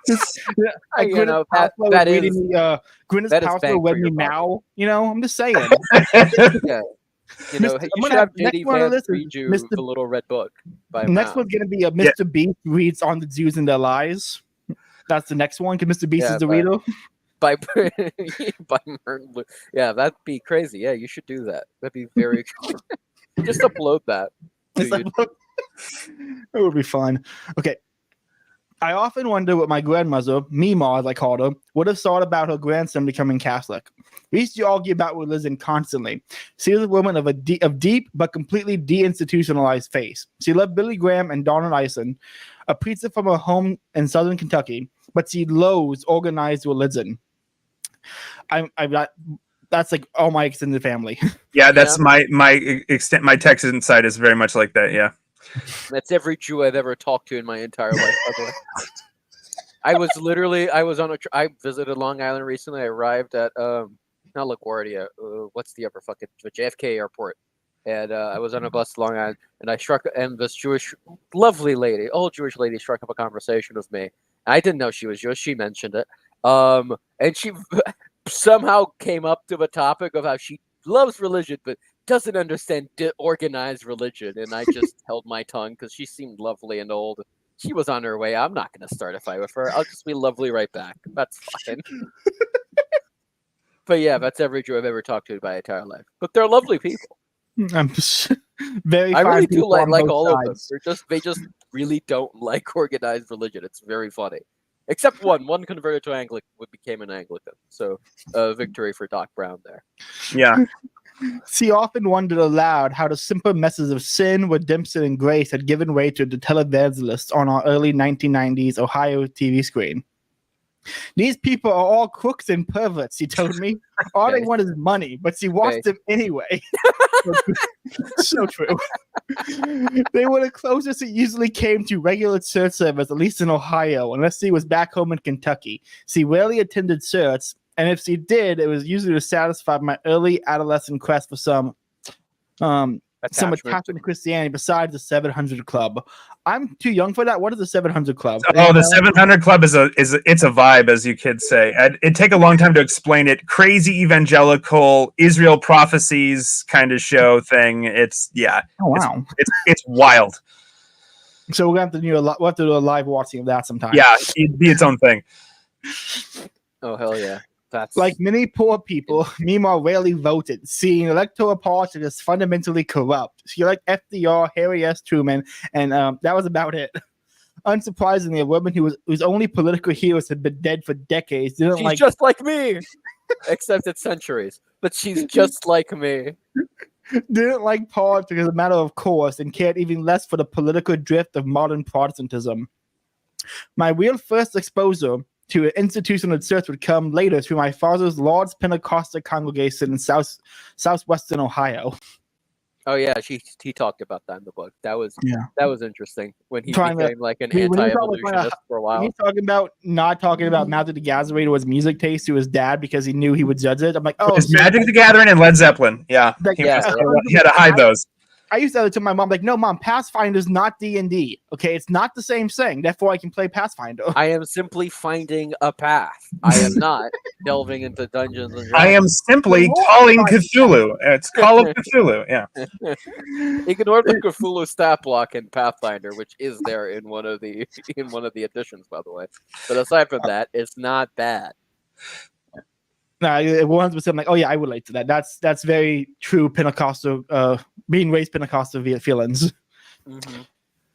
Gwyneth Paltrow read me Mao. You know, I'm just saying. Yeah. You know, you should have JD Vance read you the Little Red Book. Next one's gonna be a Mr. Beast reads on the Jews and their lies. That's the next one. Because Mr. Beast is the reader. By Martin Luther. Yeah, that'd be crazy. Yeah, you should do that. That'd be very cool. Just upload that. It would be fun. Okay. I often wonder what my grandmother, Meemaw as I called her, would have thought about her grandson becoming Catholic. We used to argue about religion constantly. She was a woman of deep but completely deinstitutionalized faith. She loved Billy Graham and Donald Ison, a preacher from her home in southern Kentucky, but she loathes organized religion. That's like all my extended family. Yeah, that's my Texan side is very much like that. Yeah. That's every Jew I've ever talked to in my entire life, by the way. I visited Long Island recently. I arrived at, not LaGuardia, what's the upper fucking, JFK airport. And I was on a bus to Long Island, and this lovely lady, old Jewish lady, struck up a conversation with me. I didn't know she was Jewish. She mentioned it. And she somehow came up to the topic of how she loves religion, but doesn't understand organized religion. And I just held my tongue because she seemed lovely and old. She was on her way. I'm not going to start a fight with her. I'll just be lovely right back. That's fine. But yeah, that's every Jew I've ever talked to in my entire life. But they're lovely people. I'm just very. I really do like all sides. of them. They just really don't like organized religion. It's very funny. Except one converted to Anglican, became an Anglican. So, victory for Doc Brown there. Yeah. She often wondered aloud how the simple messages of sin, redemption, and grace had given way to the televangelists on our early 1990s Ohio TV screen. These people are all crooks and perverts, she told me. All they want is money, but she watched them anyway. So true. They were the closest it usually came to regular church service, at least in Ohio, unless she was back home in Kentucky. She rarely attended church, and if she did, it was usually to satisfy my early adolescent quest for some attachment to Christianity besides the 700 Club. I'm too young for that. What is the 700 Club? Oh, the 700 Club it's a vibe, as you kids say. It'd take a long time to explain it. Crazy evangelical Israel prophecies kind of show thing. It's Oh wow. It's wild. So we're gonna have to do a live watching of that sometime. Yeah, it'd be its own thing. Oh hell yeah. That's like many poor people, Mima rarely voted, seeing electoral politics as fundamentally corrupt. She liked FDR, Harry S. Truman, and that was about it. Unsurprisingly, a woman whose only political heroes had been dead for decades she's just like me, except it's centuries. But she's just like me. Didn't like politics as a matter of course, and cared even less for the political drift of modern Protestantism. My real first exposure to an institutional church would come later through my father's Lord's Pentecostal congregation in southwestern Ohio. Oh yeah, he talked about that in the book. That was interesting when he became like an anti-evolutionist for a while. He's talking about not talking about Magic the Gathering or his music taste to his dad because he knew he would judge it. I'm like, oh, it's Magic the Gathering and Led Zeppelin. Yeah, he had to hide those. I used to tell it to my mom, like, no, Mom, Pathfinder's not D&D. Okay, it's not the same thing. Therefore, I can play Pathfinder. I am simply finding a path. I am not delving into Dungeons and Dragons. I am simply calling Cthulhu. It's Call of Cthulhu. Yeah. Ignore the Cthulhu stat block in Pathfinder, which is there in one of the editions, by the way. But aside from that, it's not bad. No, 100%. Like, oh yeah, I relate to that. That's very true. Pentecostal, being raised Pentecostal feelings. Mm-hmm.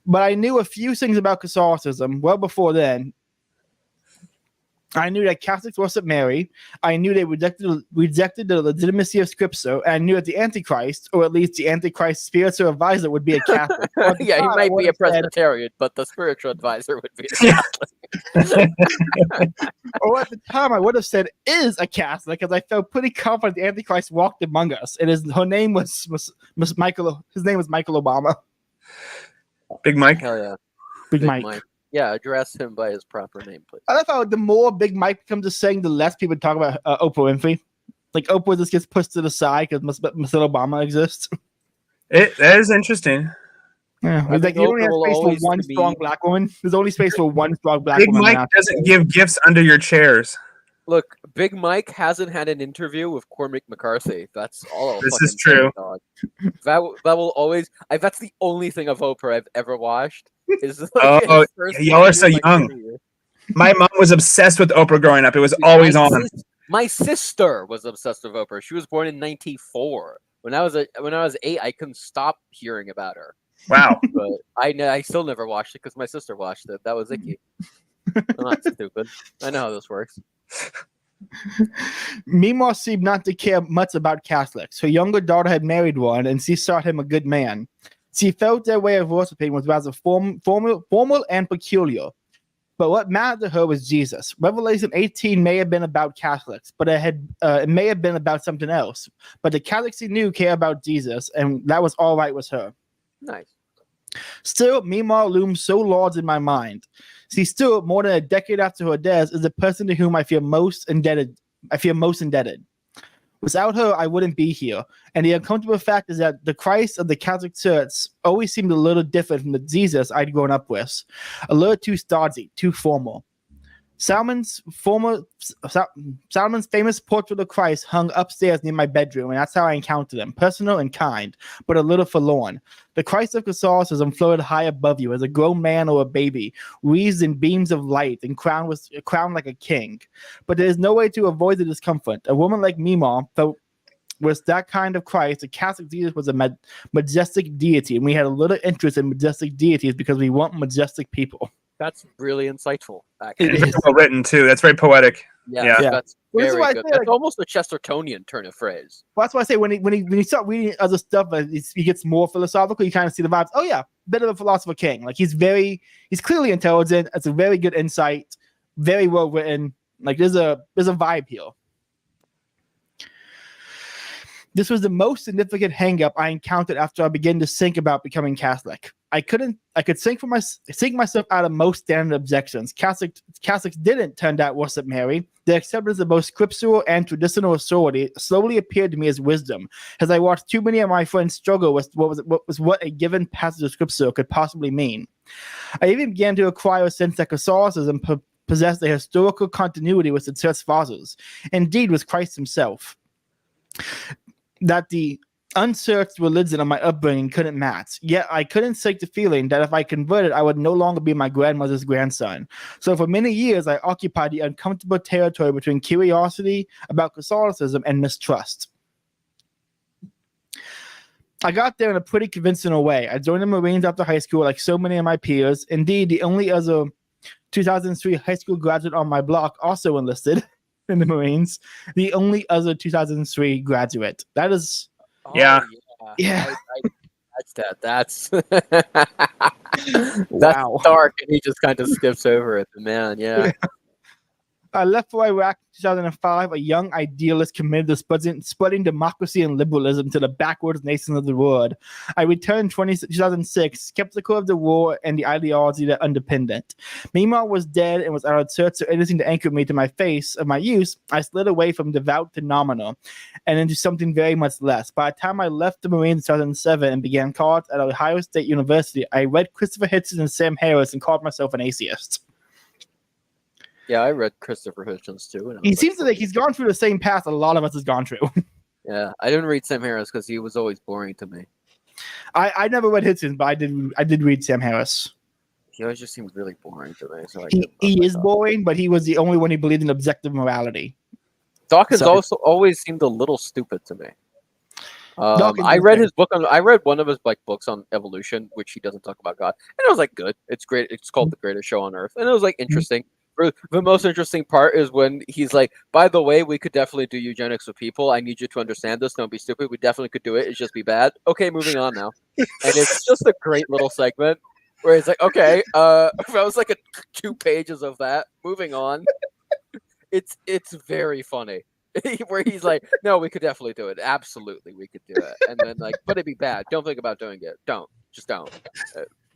But I knew a few things about Catholicism well before then. I knew that Catholics worship Mary. I knew they rejected the legitimacy of Scripture. And I knew that the Antichrist, or at least the Antichrist spiritual advisor, would be a Catholic. Yeah, he might be a Presbyterian, but the spiritual advisor would be a Catholic. Or at the time, I would have said is a Catholic, because I felt pretty confident the Antichrist walked among us. And his name was Michael. His name was Michael Obama. Big Mike. Hell yeah, Big Mike. Yeah, address him by his proper name, please. I love how the more Big Mike becomes a saying, the less people talk about Oprah Winfrey. Like, Oprah just gets pushed to the side because Michelle Obama exists. That is interesting. Yeah, like, you only have space for one strong black woman. There's only space for one strong black woman. Big Mike doesn't give gifts under your chairs. Look, Big Mike hasn't had an interview with Cormac McCarthy. That's all. This is true. That will always. That's the only thing of Oprah I've ever watched. Is y'all are so young. My mom was obsessed with Oprah growing up. It was always on. My sister was obsessed with Oprah. She was born in '94. When I was 8, I couldn't stop hearing about her. Wow. But I still never watched it because my sister watched it. That was icky. I'm not stupid. I know how this works. Mima seemed not to care much about Catholics. Her younger daughter had married one, and she thought him a good man. She felt their way of worshiping was rather formal and peculiar. But what mattered to her was Jesus. Revelation 18 may have been about Catholics, but it may have been about something else. But the Catholics she knew cared about Jesus, and that was all right with her. Nice. Still, Mima looms so large in my mind. See, still, more than a decade after her death, is the person to whom I feel most indebted. Without her, I wouldn't be here. And the uncomfortable fact is that the Christ of the Catholic Church always seemed a little different from the Jesus I'd grown up with. A little too stodgy, too formal. Salmon's famous portrait of Christ hung upstairs near my bedroom, and that's how I encountered him, personal and kind, but a little forlorn. The Christ of Catholicism floated high above you as a grown man or a baby, wreathed in beams of light and crowned like a king. But there is no way to avoid the discomfort. A woman like Mima was that kind of Christ. The Catholic Jesus was a majestic deity, and we had a little interest in majestic deities because we want majestic people. That's really insightful. It's very well written too. That's very poetic. Yeah. That's very good. Say, that's almost a Chestertonian turn of phrase. Well, that's why I say when you start reading other stuff, he gets more philosophical. You kind of see the vibes. Oh yeah, bit of a philosopher king. Like he's clearly intelligent. It's a very good insight. Very well written. Like there's a vibe here. This was the most significant hang-up I encountered after I began to think about becoming Catholic. I could think myself out of most standard objections. Catholics didn't turn out worship Mary. Their acceptance of both scriptural and traditional authority slowly appeared to me as wisdom, as I watched too many of my friends struggle with what a given passage of scripture could possibly mean. I even began to acquire a sense that Catholicism possessed a historical continuity with the Church Fathers, indeed with Christ himself. That the unsearched religion of my upbringing couldn't match. Yet I couldn't shake the feeling that if I converted, I would no longer be my grandmother's grandson. So for many years, I occupied the uncomfortable territory between curiosity about Catholicism and mistrust. I got there in a pretty conventional way. I joined the Marines after high school like so many of my peers. Indeed, the only other 2003 high school graduate on my block also enlisted in the Marines. The only other 2003 graduate. That is... Yeah. I that's wow. dark, and he just kind of skips over it. Man, yeah. I left for Iraq in 2005, a young idealist committed to spreading democracy and liberalism to the backwards nations of the world. I returned in 2006, skeptical of the war and the ideology that underpinned it. Mima was dead and was out of church, so anything to anchor me to my face of my youth, I slid away from devout to nominal and into something very much less. By the time I left the Marines in 2007 and began college at Ohio State University, I read Christopher Hitchens and Sam Harris and called myself an atheist. Yeah, I read Christopher Hitchens too. He seems like he's gone through the same path a lot of us has gone through. Yeah, I didn't read Sam Harris because he was always boring to me. I never read Hitchens, but I did read Sam Harris. He always just seemed really boring to me. So he is boring, but he was the only one who believed in objective morality. Dawkins also always seemed a little stupid to me. I read his book I read one of his books on evolution, which he doesn't talk about God, and it was like good. It's great. It's called The Greatest Show on Earth, and it was like interesting. The most interesting part is when he's like, by the way, we could definitely do eugenics with people. I need you to understand this. Don't be stupid. We definitely could do it. It's just be bad. Okay, moving on now. And it's just a great little segment where he's like, okay, that was like 2 pages of that. Moving on. It's very funny. Where he's like, no, we could definitely do it. Absolutely, we could do it. And then like, but it'd be bad. Don't think about doing it. Don't. Just don't.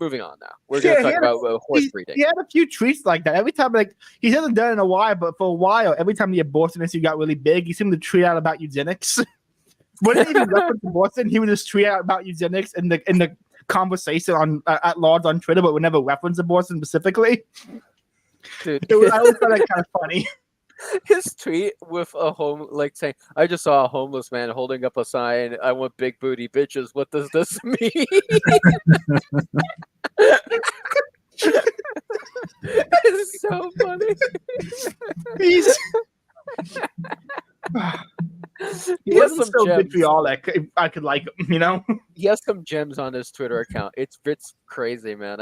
Moving on now. We're going to talk about horse breeding. He had a few tweets like that. Every time, like, he hasn't done it in a while, but for a while, every time the abortion issue got really big, he seemed to tweet out about eugenics. When he even referenced abortion, he would just tweet out about eugenics in the conversation at large on Twitter, but would never reference abortion specifically. Dude. I always found that kind of funny. His tweet with saying, I just saw a homeless man holding up a sign, I want big booty bitches. What does this mean? It's so funny. He wasn't so vitriolic. I could like him, you know? He has some gems on his Twitter account. It's crazy, man.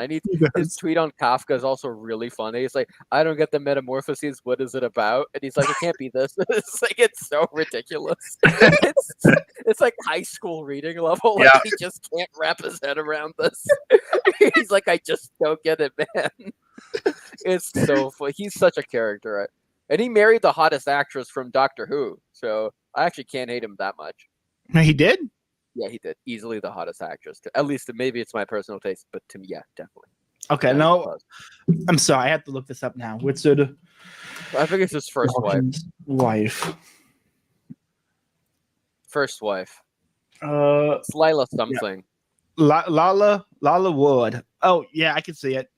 His tweet on Kafka is also really funny. It's like, I don't get the metamorphoses. What is it about? And he's like, it can't be this. It's so ridiculous. It's like high school reading level. Like, he just can't wrap his head around this. He's like, I just don't get it, man. It's so funny. He's such a character, right? And he married the hottest actress from Doctor Who, so I actually can't hate him that much. He did? Yeah, he did. Easily the hottest actress. At least maybe it's my personal taste, but to me, yeah, definitely. Okay, no, I'm sorry. I have to look this up now. Richard I think it's his first wife. Wife. First wife. It's Lila something. Yeah. Lala Wood. Oh yeah, I can see it.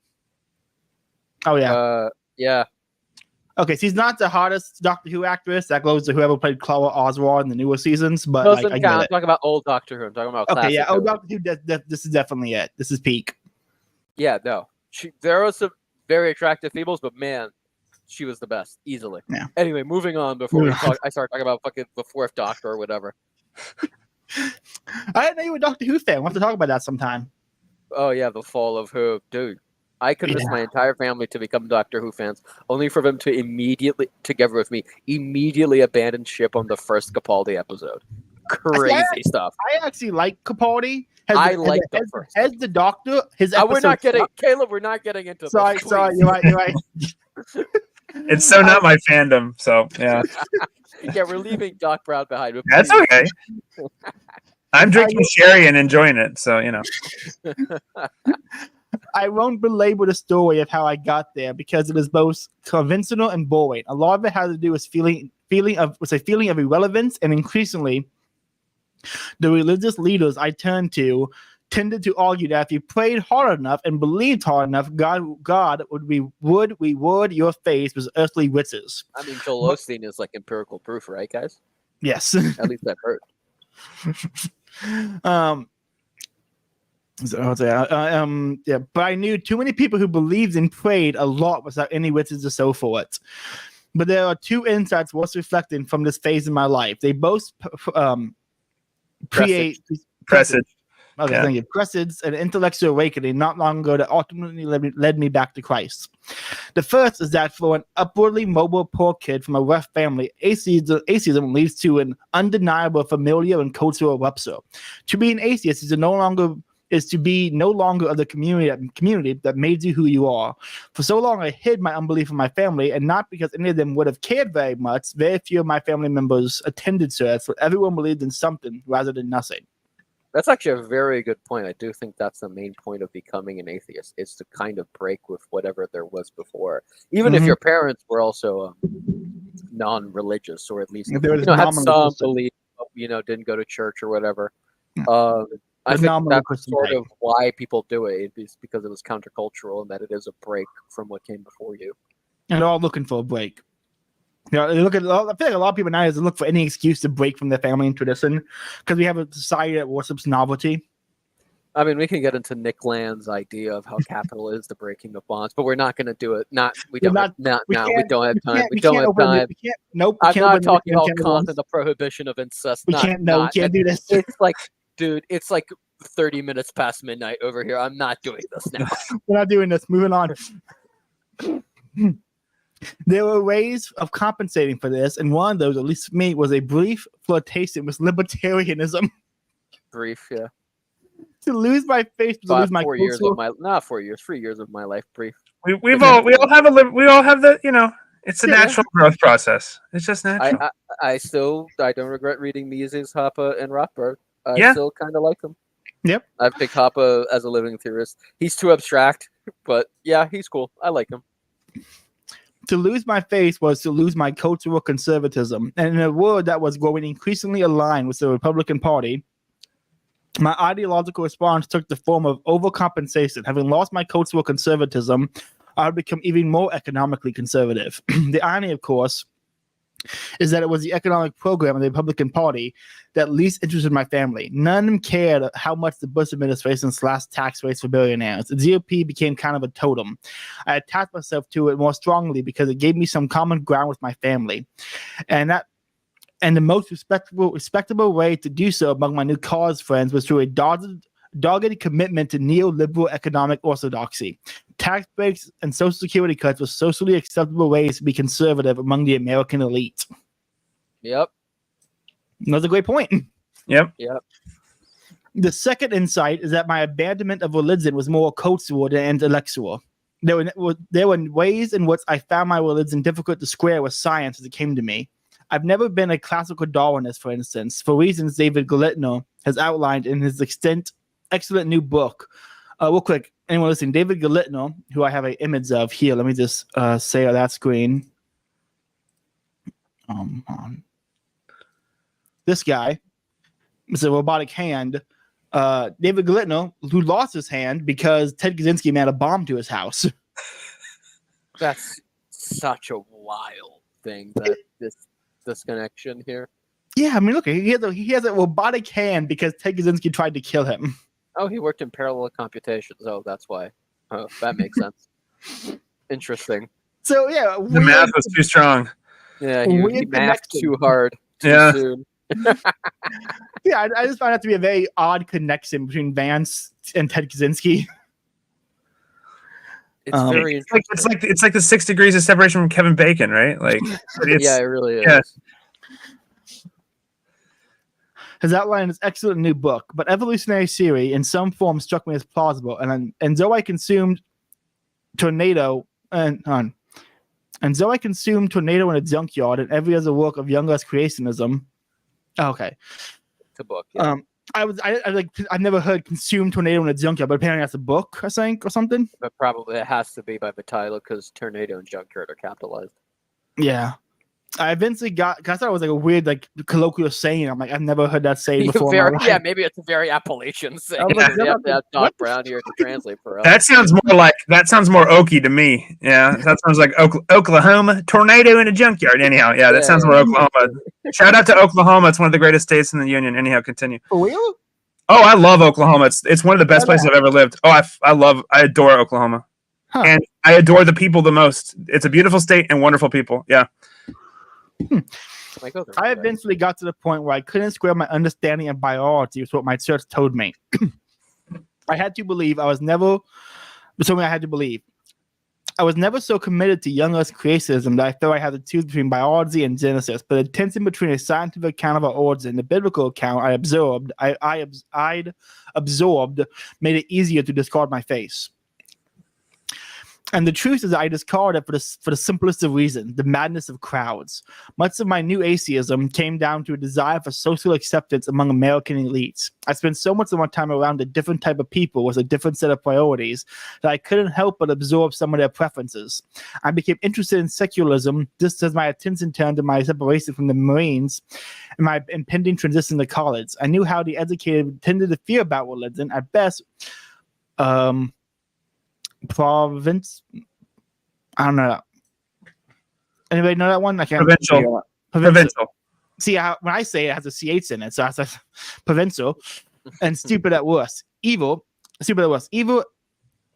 Oh yeah. Yeah. Okay, she's not the hottest Doctor Who actress. That goes to whoever played Clara Oswald in the newer seasons. But Doesn't I count. get I'm it. talking about old Doctor Who. I'm talking about classic. Yeah. Oh, Doctor Who. This is definitely it. This is peak. Yeah. No. There were some very attractive females, but man, she was the best easily. Yeah. Anyway, moving on before I start talking about fucking the fourth Doctor or whatever. I didn't know you were a Doctor Who fan. We'll have to talk about that sometime. Oh yeah, the fall of Who, dude. I convinced my entire family to become Doctor Who fans, only for them to together with me, immediately abandon ship on the first Capaldi episode. Crazy stuff. I actually like Capaldi. I like the first. As the Doctor, his episode. We're not getting Caleb. We're not getting into. Sorry. You're right. It's so not my fandom. So yeah. Yeah, we're leaving Doc Brown behind. That's okay. I'm drinking sherry and enjoying it, so you know. I won't belabor the story of how I got there because it is both conventional and boring. A lot of it has to do with feeling of irrelevance, and increasingly, the religious leaders I turned to tended to argue that if you prayed hard enough and believed hard enough, God would reward your faith with earthly riches. I mean, Joel Osteen is like empirical proof, right, guys? Yes. At least I've heard. Yeah, but I knew too many people who believed and prayed a lot without any riches or so forth. But there are two insights worth reflecting from this phase in my life. They both presage. Okay, thank you. Presage an intellectual awakening not long ago that ultimately led me back to Christ. The first is that for an upwardly mobile poor kid from a rough family, atheism leads to an undeniable familial and cultural rupture. To be an atheist is to be no longer of the community that made you who you are. For so long, I hid my unbelief from my family, and not because any of them would have cared very much. Very few of my family members attended church, but everyone believed in something rather than nothing. That's actually a very good point. I do think that's the main point of becoming an atheist, is to kind of break with whatever there was before. Even if your parents were also non-religious, or at least had some belief, didn't go to church or whatever. I think that's sort of why people do it. It's because it was countercultural and that it is a break from what came before you. And they're all looking for a break. I feel like a lot of people nowadays look for any excuse to break from their family and tradition because we have a society that worships novelty. I mean, we can get into Nick Land's idea of how capital is the breaking of bonds, but we're not going to do it. We don't have time. We don't have time. I'm not talking about Kant and the prohibition of incest. We can't do this. It's like, dude, it's like 30 minutes past midnight over here. I'm not doing this now. We're not doing this. Moving on. There were ways of compensating for this, and one of those, at least for me, was a brief flirtation with libertarianism. Brief, yeah. To lose my faith, to lose my 4 years of my 3 years of my life. Brief. We all have the it's a natural growth process. It's just natural. I don't regret reading Mises, Hoppe, and Rothbard. I still kind of like them. Yep. I've picked Hoppe as a living theorist. He's too abstract, but yeah, he's cool. I like him. To lose my faith was to lose my cultural conservatism. And in a world that was growing increasingly aligned with the Republican Party, my ideological response took the form of overcompensation. Having lost my cultural conservatism, I would become even more economically conservative. The irony, of course, is that it was the economic program of the Republican Party that least interested my family. None of them cared how much the Bush administration slashed tax rates for billionaires. The GOP became kind of a totem. I attached myself to it more strongly because it gave me some common ground with my family. And the most respectable way to do so among my new cause friends was through a dogged commitment to neoliberal economic orthodoxy. Tax breaks and Social Security cuts were socially acceptable ways to be conservative among the American elite. Yep. That's a great point. Yep. The second insight is that my abandonment of religion was more cultural than intellectual. There were ways in which I found my religion difficult to square with science as it came to me. I've never been a classical Darwinist, for instance, for reasons David Galitno has outlined in his excellent new book. Real quick, anyone listening, David Galitno, who I have an image of here. Let me just say on that screen. This guy, Mr. Robotic Hand, David Galitno, who lost his hand because Ted Kaczynski made a bomb to his house. That's such a wild thing, that this connection here. Yeah, I mean, look, he has a robotic hand because Ted Kaczynski tried to kill him. Oh, he worked in parallel computations. Oh, that's why. Oh, that makes sense. Interesting. So, yeah. The math was too strong. Yeah, he mathed too hard too soon. Yeah, I just found that to be a very odd connection between Vance and Ted Kaczynski. It's very interesting. It's like the 6 degrees of separation from Kevin Bacon, right? Like, yeah, it really is. Yeah. Has outlined his excellent new book, but evolutionary theory in some form struck me as plausible. And though I consumed Tornado in a junkyard and every other work of young Earth creationism. Okay, it's a book. Yeah. I've never heard consume Tornado in a junkyard, but apparently that's a book, I think, or something. But probably it has to be by the title because Tornado and Junkyard are capitalized. Yeah. I eventually got, because I thought it was like a weird, like, colloquial saying. I'm like, I've never heard that saying before. Maybe it's a very Appalachian saying. You have to have Doc Brown here to translate for us. That sounds more Okie to me. Yeah, that sounds like Oklahoma, tornado in a junkyard. Anyhow, yeah, that sounds more Oklahoma. Shout out to Oklahoma. It's one of the greatest states in the union. Anyhow, continue. For real? Oh, I love Oklahoma. It's one of the best places I've ever lived. Oh, I adore Oklahoma. Huh. And I adore the people the most. It's a beautiful state and wonderful people. Yeah. I eventually got to the point where I couldn't square my understanding of biology with what my church told me. I had to believe I was never so committed to young Earth creationism that I thought I had to choose between biology and Genesis, but the tension between a scientific account of our origin and the biblical account I'd absorbed made it easier to discard my face. And the truth is that I discarded it for the simplest of reasons, the madness of crowds. Much of my new atheism came down to a desire for social acceptance among American elites. I spent so much of my time around a different type of people with a different set of priorities that I couldn't help but absorb some of their preferences. I became interested in secularism just as my attention turned to my separation from the Marines and my impending transition to college. I knew how the educated tended to fear about religion. At best, province. I don't know. Anybody know that one? I can't. Provincial. See, when I say it has a CH in it, so I say provincial. And stupid at worst. Evil. Stupid at worst. Evil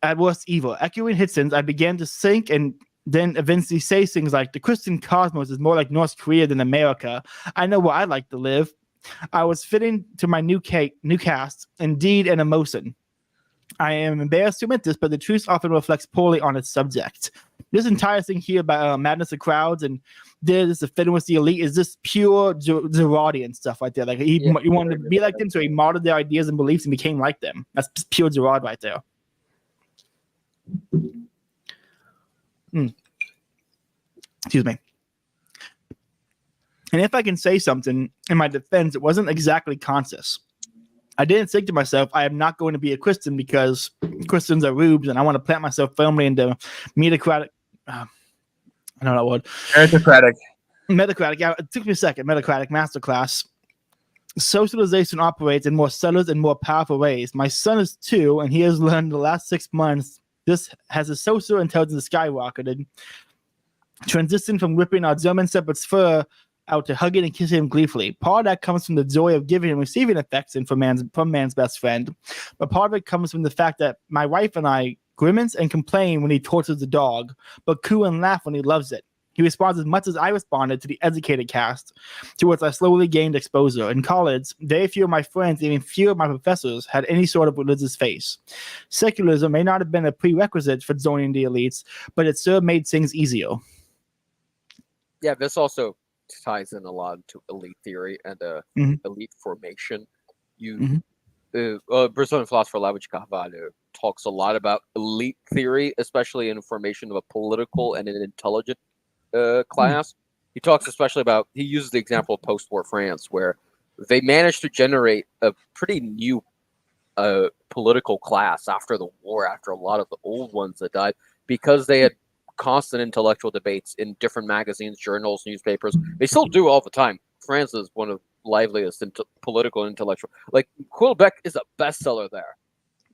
at worst. Evil. Echoing Hitsons, I began to think and then eventually say things like the Christian cosmos is more like North Korea than America. I know where I'd like to live. I was fitting to my new cast, indeed, and emotion. I am embarrassed to admit this, but the truth often reflects poorly on its subject. This entire thing here about madness of crowds and this the fitting with the elite is just pure Gerardian stuff right there. Like he wanted to be like them, so he modeled their ideas and beliefs and became like them. That's just pure Gerard right there. Excuse me. And if I can say something in my defense, it wasn't exactly conscious. I didn't think to myself, I am not going to be a Christian because Christians are rubes and I want to plant myself firmly into metacratic. I know that word. Metacratic. Yeah, it took me a second. Metacratic masterclass. Socialization operates in more subtle and more powerful ways. My son is 2, and he has learned the last 6 months this has his social intelligence skyrocketed. Transition from whipping our German Shepherd's fur out to hugging and kissing him gleefully. Part of that comes from the joy of giving and receiving affection from man's best friend. But part of it comes from the fact that my wife and I grimace and complain when he tortures the dog, but coo and laugh when he loves it. He responds as much as I responded to the educated cast, to which I slowly gained exposure. In college, very few of my friends, even few of my professors, had any sort of religious faith. Secularism may not have been a prerequisite for joining the elites, but it sure made things easier. Yeah, this also ties in a lot to elite theory and elite formation. Brazilian philosopher Olavo de Carvalho talks a lot about elite theory, especially in formation of a political and an intelligent class. he talks especially about, he uses the example of post-war France, where they managed to generate a pretty new political class after the war, after a lot of the old ones that died, because they had constant intellectual debates in different magazines, journals, newspapers. They still do all the time. France is one of the liveliest political intellectual. Like, Quillbeck is a bestseller there.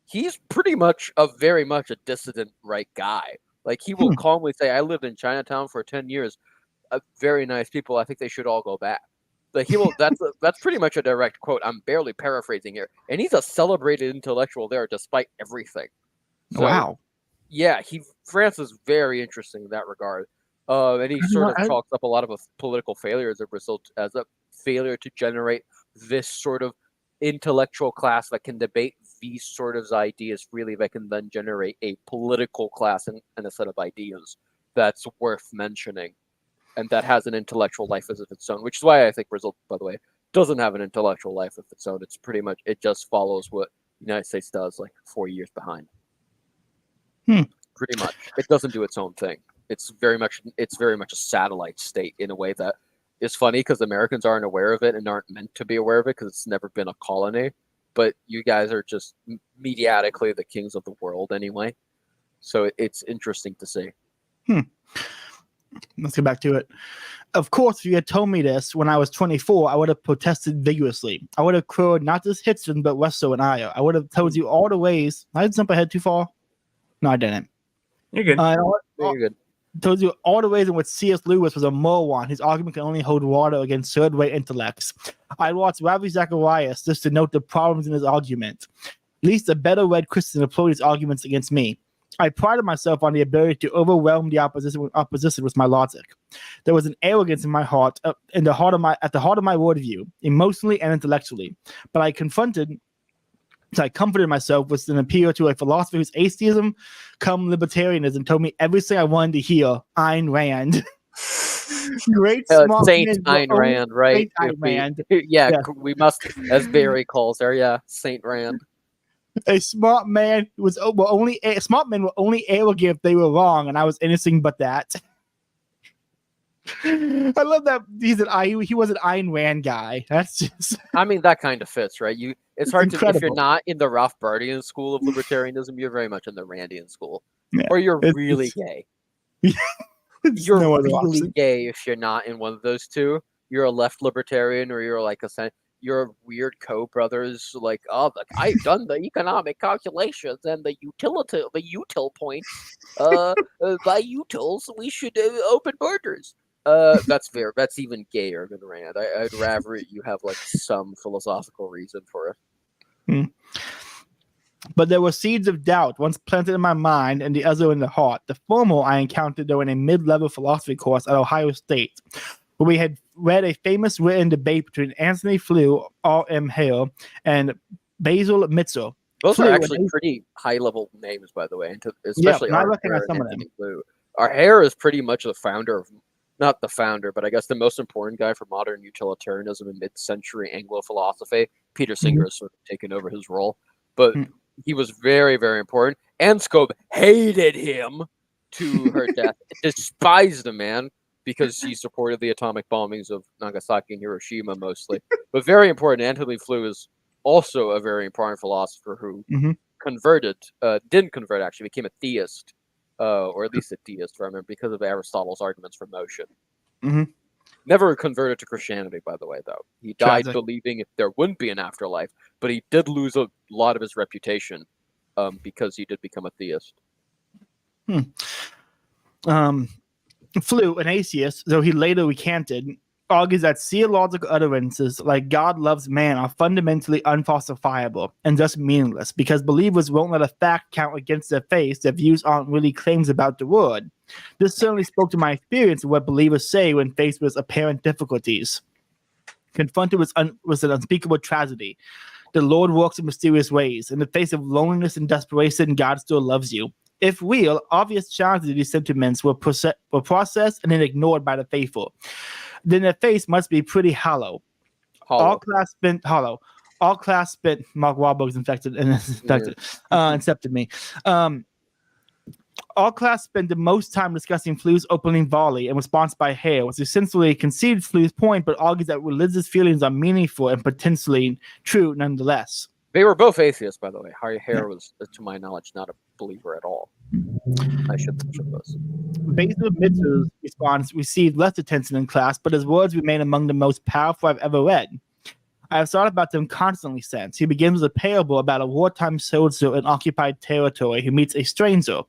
He's pretty much very much a dissident right guy. Like, he will calmly say, I lived in Chinatown for 10 years. Very nice people. I think they should all go back. Like, he will. That's pretty much a direct quote. I'm barely paraphrasing here, and he's a celebrated intellectual there, despite everything. So, wow. Yeah, France is very interesting in that regard. And he sort of chalks up a lot of political failure as a failure to generate this sort of intellectual class that can debate these sort of ideas freely, that can then generate a political class and a set of ideas that's worth mentioning, and that has an intellectual life of its own, which is why I think Brazil, by the way, doesn't have an intellectual life of its own. It's pretty much, it just follows what the United States does, like 4 years behind. Pretty much. It doesn't do its own thing. It's very much a satellite state in a way that is funny, because Americans aren't aware of it and aren't meant to be aware of it because it's never been a colony. But you guys are just mediatically the kings of the world anyway. So it's interesting to see. Let's get back to it. Of course, if you had told me this when I was 24, I would have protested vigorously. I would have crowed not just Hitchens, but Wesso and Io. I would have told you all the ways. I didn't jump ahead too far. No, I didn't. You're good. You're good. Told you all the ways in which C.S. Lewis was a moron. His argument can only hold water against third-rate intellects. I watched Ravi Zacharias just to note the problems in his argument. At least a better-read Christian applauded his arguments against me. I prided myself on the ability to overwhelm the opposition with my logic. There was an arrogance in my heart, at the heart of my worldview, emotionally and intellectually. But I comforted myself with an appeal to a philosopher whose atheism come libertarianism told me everything I wanted to hear. Ayn Rand. Great smart Saint men Ayn Rand, right? Saint Ayn Rand. Yeah, we must, as Barry calls her, Saint Rand. A smart man will only arrogant if they were wrong, and I was anything but that. I love that he was an Ayn Rand guy. That's just. I mean, that kind of fits, right? It's hard incredible. to, if you're not in the Rothbardian school of libertarianism, you're very much in the Randian school, or you're really gay. You're really gay if you're not in one of those two. You're a left libertarian, or you're like you're a weird co-brothers, like, I've done the economic calculations and the util point. By utils, we should open borders. That's even gayer than Rand. I'd rather you have like some philosophical reason for it. But there were seeds of doubt once planted in my mind and the other in the heart. The former I encountered though in a mid-level philosophy course at Ohio State, where we had read a famous written debate between Anthony Flew, R.M. Hale, and Basil Mitchell. Those are actually pretty high-level names, by the way, especially our Hare and Anthony Flew. Our Hare is pretty much the founder of, not the founder, but I guess the most important guy for modern utilitarianism and mid-century Anglo philosophy. Peter Singer has sort of taken over his role, but he was very, very important. Anne Scobe hated him to her death, despised the man, because he supported the atomic bombings of Nagasaki and Hiroshima mostly. But very important, Anthony Flew is also a very important philosopher who didn't convert, actually, became a theist, or at least a deist, if I remember, because of Aristotle's arguments for motion. Never converted to Christianity, by the way, though. He died believing there wouldn't be an afterlife, but he did lose a lot of his reputation because he did become a theist. Flew, an atheist, though he later recanted, argues that theological utterances like God loves man are fundamentally unfalsifiable and thus meaningless because believers won't let a fact count against their faith. Their views aren't really claims about the word. This certainly spoke to my experience of what believers say when faced with apparent difficulties. Confronted with an unspeakable tragedy, the Lord works in mysterious ways. In the face of loneliness and desperation, God still loves you. If real, obvious challenges to these sentiments were processed and then ignored by the faithful, then their face must be pretty hollow. All class spent. Mark Wahlberg's infected and incepted me. All class spent the most time discussing Flu's opening volley in response by Hale, which essentially concedes Flu's point but argues that religious feelings are meaningful and potentially true nonetheless. They were both atheists, by the way. Harry Hare was, to my knowledge, not a believer at all. I should mention this. Basil Mitchell's response received less attention in class, but his words remain among the most powerful I've ever read. I have thought about them constantly since. He begins with a parable about a wartime soldier in occupied territory who meets a stranger.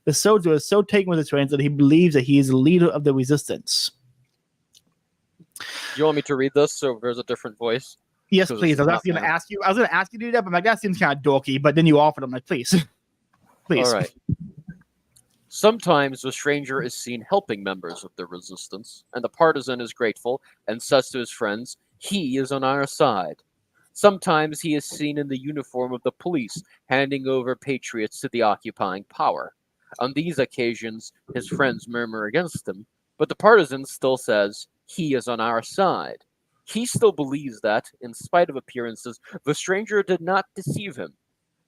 The soldier is so taken with the stranger that he believes that he is the leader of the resistance. Do you want me to read this so there's a different voice? Yes, please. I was actually going to ask you. I was going to ask you to do that, but my guy seems kind of dorky. But then you offered him, like, please, please. All right. Sometimes the stranger is seen helping members of the resistance, and the partisan is grateful and says to his friends, "He is on our side." Sometimes he is seen in the uniform of the police, handing over patriots to the occupying power. On these occasions, his friends murmur against him, but the partisan still says, "He is on our side." He still believes that, in spite of appearances, the stranger did not deceive him.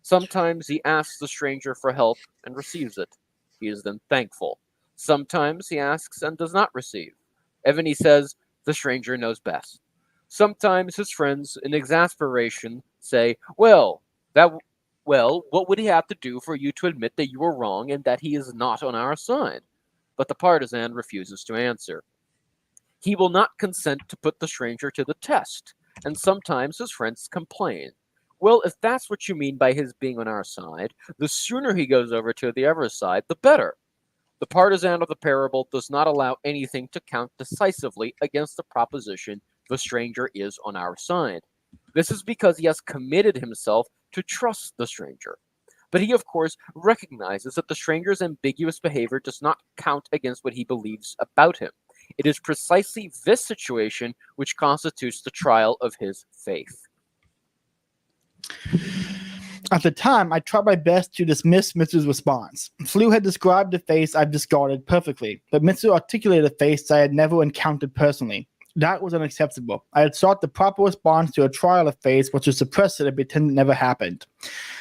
Sometimes he asks the stranger for help and receives it. He is then thankful. Sometimes he asks and does not receive. Even he says, "The stranger knows best." Sometimes his friends, in exasperation, say, well, what would he have to do for you to admit that you were wrong and that he is not on our side? But the partisan refuses to answer. He will not consent to put the stranger to the test, and sometimes his friends complain. Well, if that's what you mean by his being on our side, the sooner he goes over to the other side, the better. The partisan of the parable does not allow anything to count decisively against the proposition the stranger is on our side. This is because he has committed himself to trust the stranger. But he, of course, recognizes that the stranger's ambiguous behavior does not count against what he believes about him. It is precisely this situation which constitutes the trial of his faith. At the time, I tried my best to dismiss Mitsu's response. Flu had described the face I've discarded perfectly, but Mitsu articulated a face I had never encountered personally. That was unacceptable. I had sought the proper response to a trial of face, which was suppress it and pretend it never happened.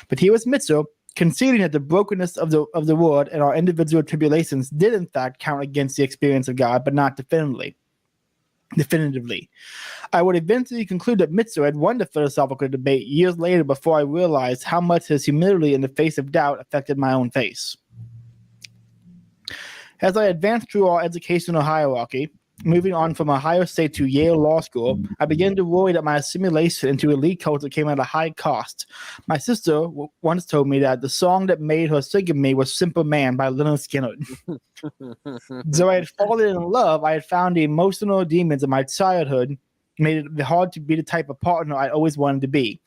But here was Mitsu, conceding that the brokenness of the world and our individual tribulations did in fact count against the experience of God, but not definitively. I would eventually conclude that Mitsu had won the philosophical debate years later before I realized how much his humility in the face of doubt affected my own face. As I advanced through our educational hierarchy, moving on from Ohio State to Yale Law School, I began to worry that my assimilation into elite culture came at a high cost. My sister once told me that the song that made her think of me was Simple Man by Lynyrd Skynyrd. Though I had fallen in love, I had found the emotional demons of my childhood made it hard to be the type of partner I always wanted to be.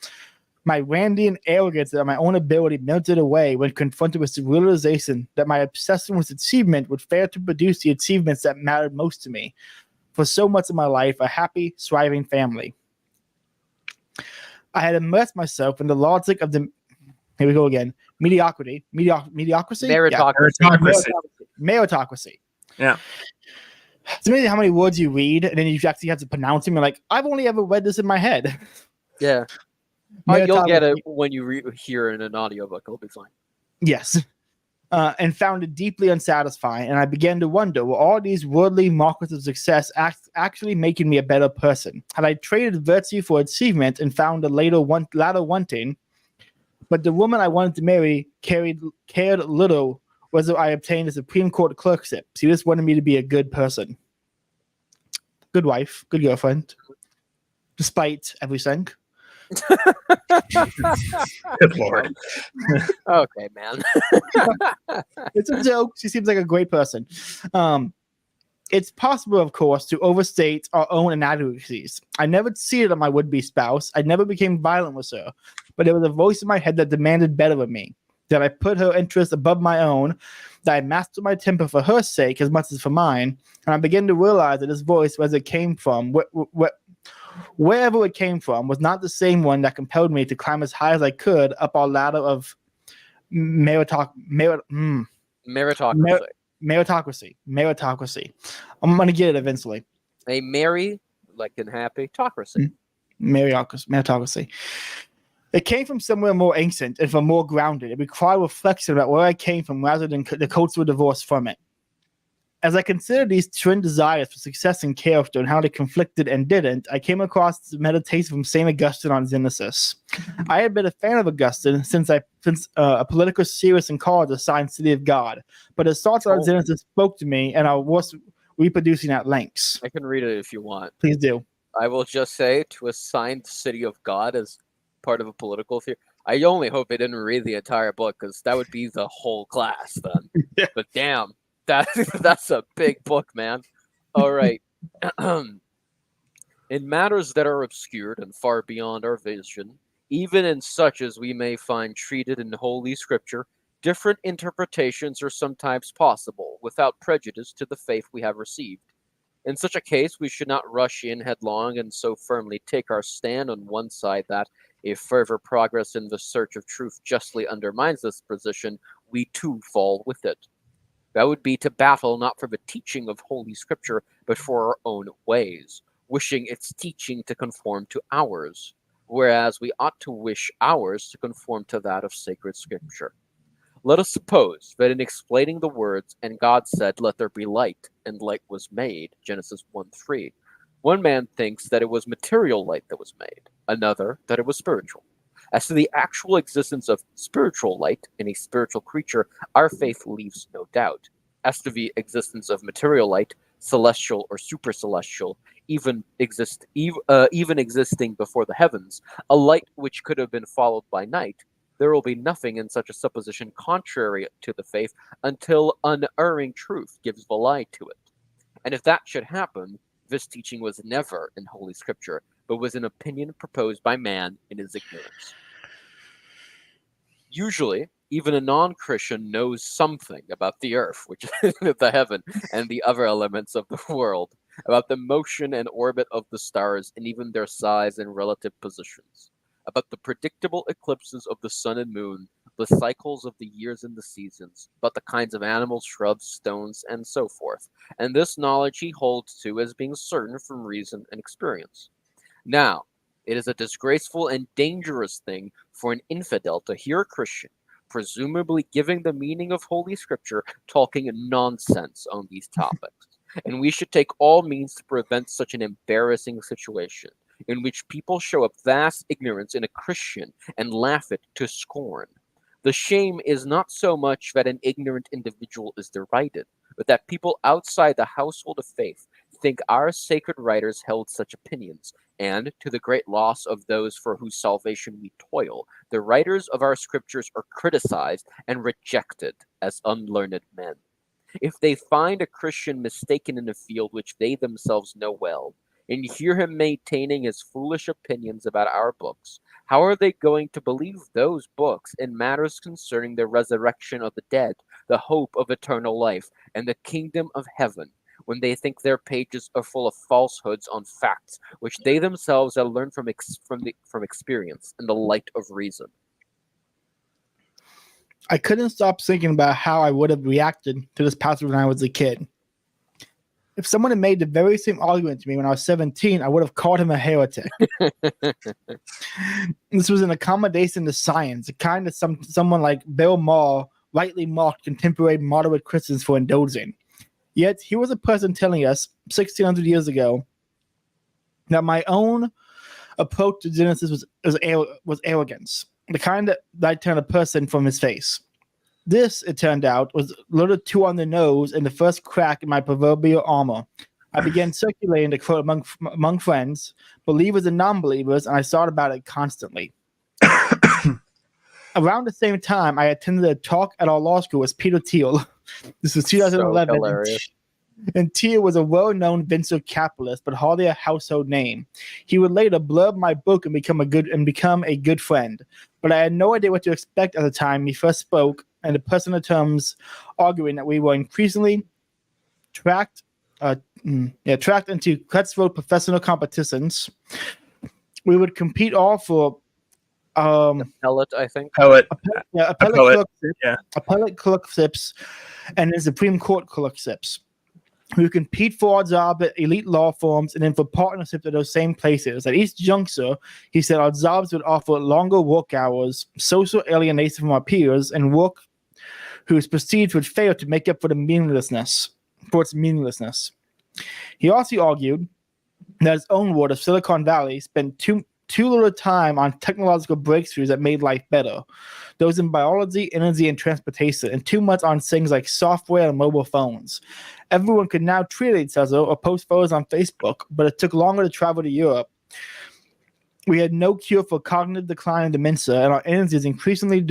My Randian arrogance and my own ability melted away when confronted with the realization that my obsession with achievement would fail to produce the achievements that mattered most to me. For so much of my life, a happy, thriving family. I had immersed myself in the logic of the, here we go again, mediocrity. Meritocracy? Meritocracy. Yeah. It's amazing how many words you read, and then you actually have to pronounce them. You're like, I've only ever read this in my head. Yeah. You'll get it when you hear it in an audiobook. It'll be fine. Yes. And found it deeply unsatisfying. And I began to wonder, were all these worldly markers of success actually making me a better person? Had I traded virtue for achievement and found a latter wanting? But the woman I wanted to marry cared little whether I obtained a Supreme Court clerkship. She just wanted me to be a good person. Good wife, good girlfriend. Despite everything. Good Lord. Okay, man. It's a joke. She seems like a great person. It's possible, of course, to overstate our own inadequacies. I never cheated on my would-be spouse. I never became violent with her. But there was a voice in my head that demanded better of me. That I put her interests above my own. That I mastered my temper for her sake as much as for mine. And I began to realize that this voice, where it came from, wherever it came from, was not the same one that compelled me to climb as high as I could up our ladder of meritocracy. I'm going to get it eventually. A merry, like in happy, tocracy. Meritocracy. It came from somewhere more ancient and from more grounded. It required reflection about where I came from rather than the cultural divorce from it. As I considered these twin desires for success and character and how they conflicted and didn't, I came across the meditation from St. Augustine on Genesis. I had been a fan of Augustine since a political series in college assigned City of God, but his thoughts on Genesis spoke to me, and I was reproducing at lengths. I can read it if you want. Please do. I will just say, to assign the City of God as part of a political theory, I only hope they didn't read the entire book, because that would be the whole class then. Yeah. But damn, that's a big book, man. All right. In matters that are obscured and far beyond our vision, even in such as we may find treated in Holy Scripture, different interpretations are sometimes possible, without prejudice to the faith we have received. In such a case, we should not rush in headlong and so firmly take our stand on one side that, if further progress in the search of truth justly undermines this position, we too fall with it. That would be to battle not for the teaching of Holy Scripture, but for our own ways, wishing its teaching to conform to ours, whereas we ought to wish ours to conform to that of sacred Scripture. Let us suppose that in explaining the words, "And God said, let there be light, and light was made," Genesis 1:3, one man thinks that it was material light that was made, another that it was spiritual. As to the actual existence of spiritual light in a spiritual creature, our faith leaves no doubt. As to the existence of material light, celestial or supercelestial, even existing before the heavens, a light which could have been followed by night, there will be nothing in such a supposition contrary to the faith until unerring truth gives the lie to it. And if that should happen, this teaching was never in Holy Scripture, but was an opinion proposed by man in his ignorance. Usually, even a non-Christian knows something about the earth, which is the heaven, and the other elements of the world, about the motion and orbit of the stars, and even their size and relative positions, about the predictable eclipses of the sun and moon, the cycles of the years and the seasons, about the kinds of animals, shrubs, stones, and so forth. And this knowledge he holds to as being certain from reason and experience. Now, it is a disgraceful and dangerous thing for an infidel to hear a Christian, presumably giving the meaning of Holy Scripture, talking nonsense on these topics. And we should take all means to prevent such an embarrassing situation, in which people show up vast ignorance in a Christian and laugh it to scorn. The shame is not so much that an ignorant individual is derided, but that people outside the household of faith think our sacred writers held such opinions, and, to the great loss of those for whose salvation we toil, the writers of our Scriptures are criticized and rejected as unlearned men. If they find a Christian mistaken in a field which they themselves know well, and hear him maintaining his foolish opinions about our books, how are they going to believe those books in matters concerning the resurrection of the dead, the hope of eternal life, and the kingdom of heaven, when they think their pages are full of falsehoods on facts which they themselves have learned from experience in the light of reason? I couldn't stop thinking about how I would have reacted to this passage when I was a kid. If someone had made the very same argument to me when I was 17, I would have called him a heretic. This was an accommodation to science, a kind of someone like Bill Maher rightly mocked contemporary moderate Christians for indulging. Yet he was a person telling us 1,600 years ago that my own approach to Genesis was arrogance, the kind that turned a person from his face. This, it turned out, was a little too on the nose and the first crack in my proverbial armor. I began circulating the quote among friends, believers and non-believers, and I thought about it constantly. Around the same time, I attended a talk at our law school with Peter Thiel. This was 2011. So and Thiel was a well-known venture capitalist, but hardly a household name. He would later blurb my book and become a good friend. But I had no idea what to expect at the time he first spoke, and the personal terms arguing that we were increasingly tracked into cutthroat professional competitions. We would compete all for pellet, I think. Pellet. Appellate clerkships and the Supreme Court clerkships. who compete for a job at elite law firms and then for partnerships at those same places. At each juncture, he said our jobs would offer longer work hours, social alienation from our peers, and work whose prestige would fail to make up for its meaninglessness. He also argued that his own ward of Silicon Valley spent too little time on technological breakthroughs that made life better, those in biology, energy, and transportation, and too much on things like software and mobile phones. Everyone could now tweet each other or post photos on Facebook, but it took longer to travel to Europe. We had no cure for cognitive decline and dementia, and our energy is increasingly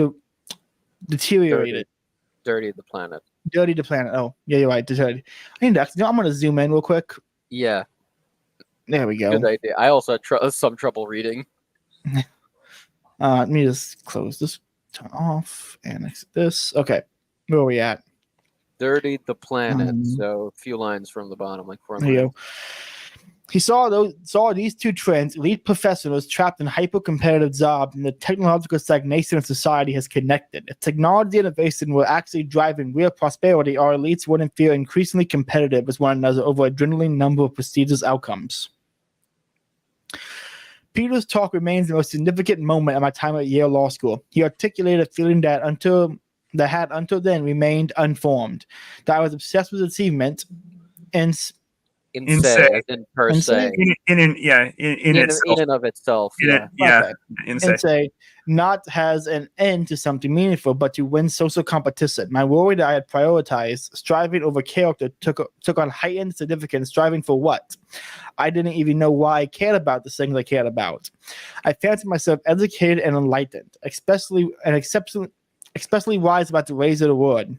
deteriorated. Dirty the planet. Dirty the planet. Oh, yeah, you're right. Dirty. I'm going to zoom in real quick. Yeah. There we go. Good idea. I also had some trouble reading. Let me just close this, turn off, and exit this. Okay, where are we at? Dirty the planet. So a few lines from the bottom, like 4 There you lines. go. He saw these two trends: elite professionals trapped in hyper-competitive jobs, and the technological stagnation of society has connected. If technology innovation were actually driving real prosperity, our elites wouldn't feel increasingly competitive with one another over a dwindling number of prestigious outcomes. Peter's talk remains the most significant moment at my time at Yale Law School. He articulated a feeling that had until then remained unformed, that I was obsessed with achievement and In per se. In itself. and of itself. Yeah. Okay. In And say not has an end to something meaningful, but to win social competition. My worry that I had prioritized striving over character took on heightened significance. Striving for what? I didn't even know why I cared about the things I cared about. I fancied myself educated and enlightened, especially wise about the ways of the world.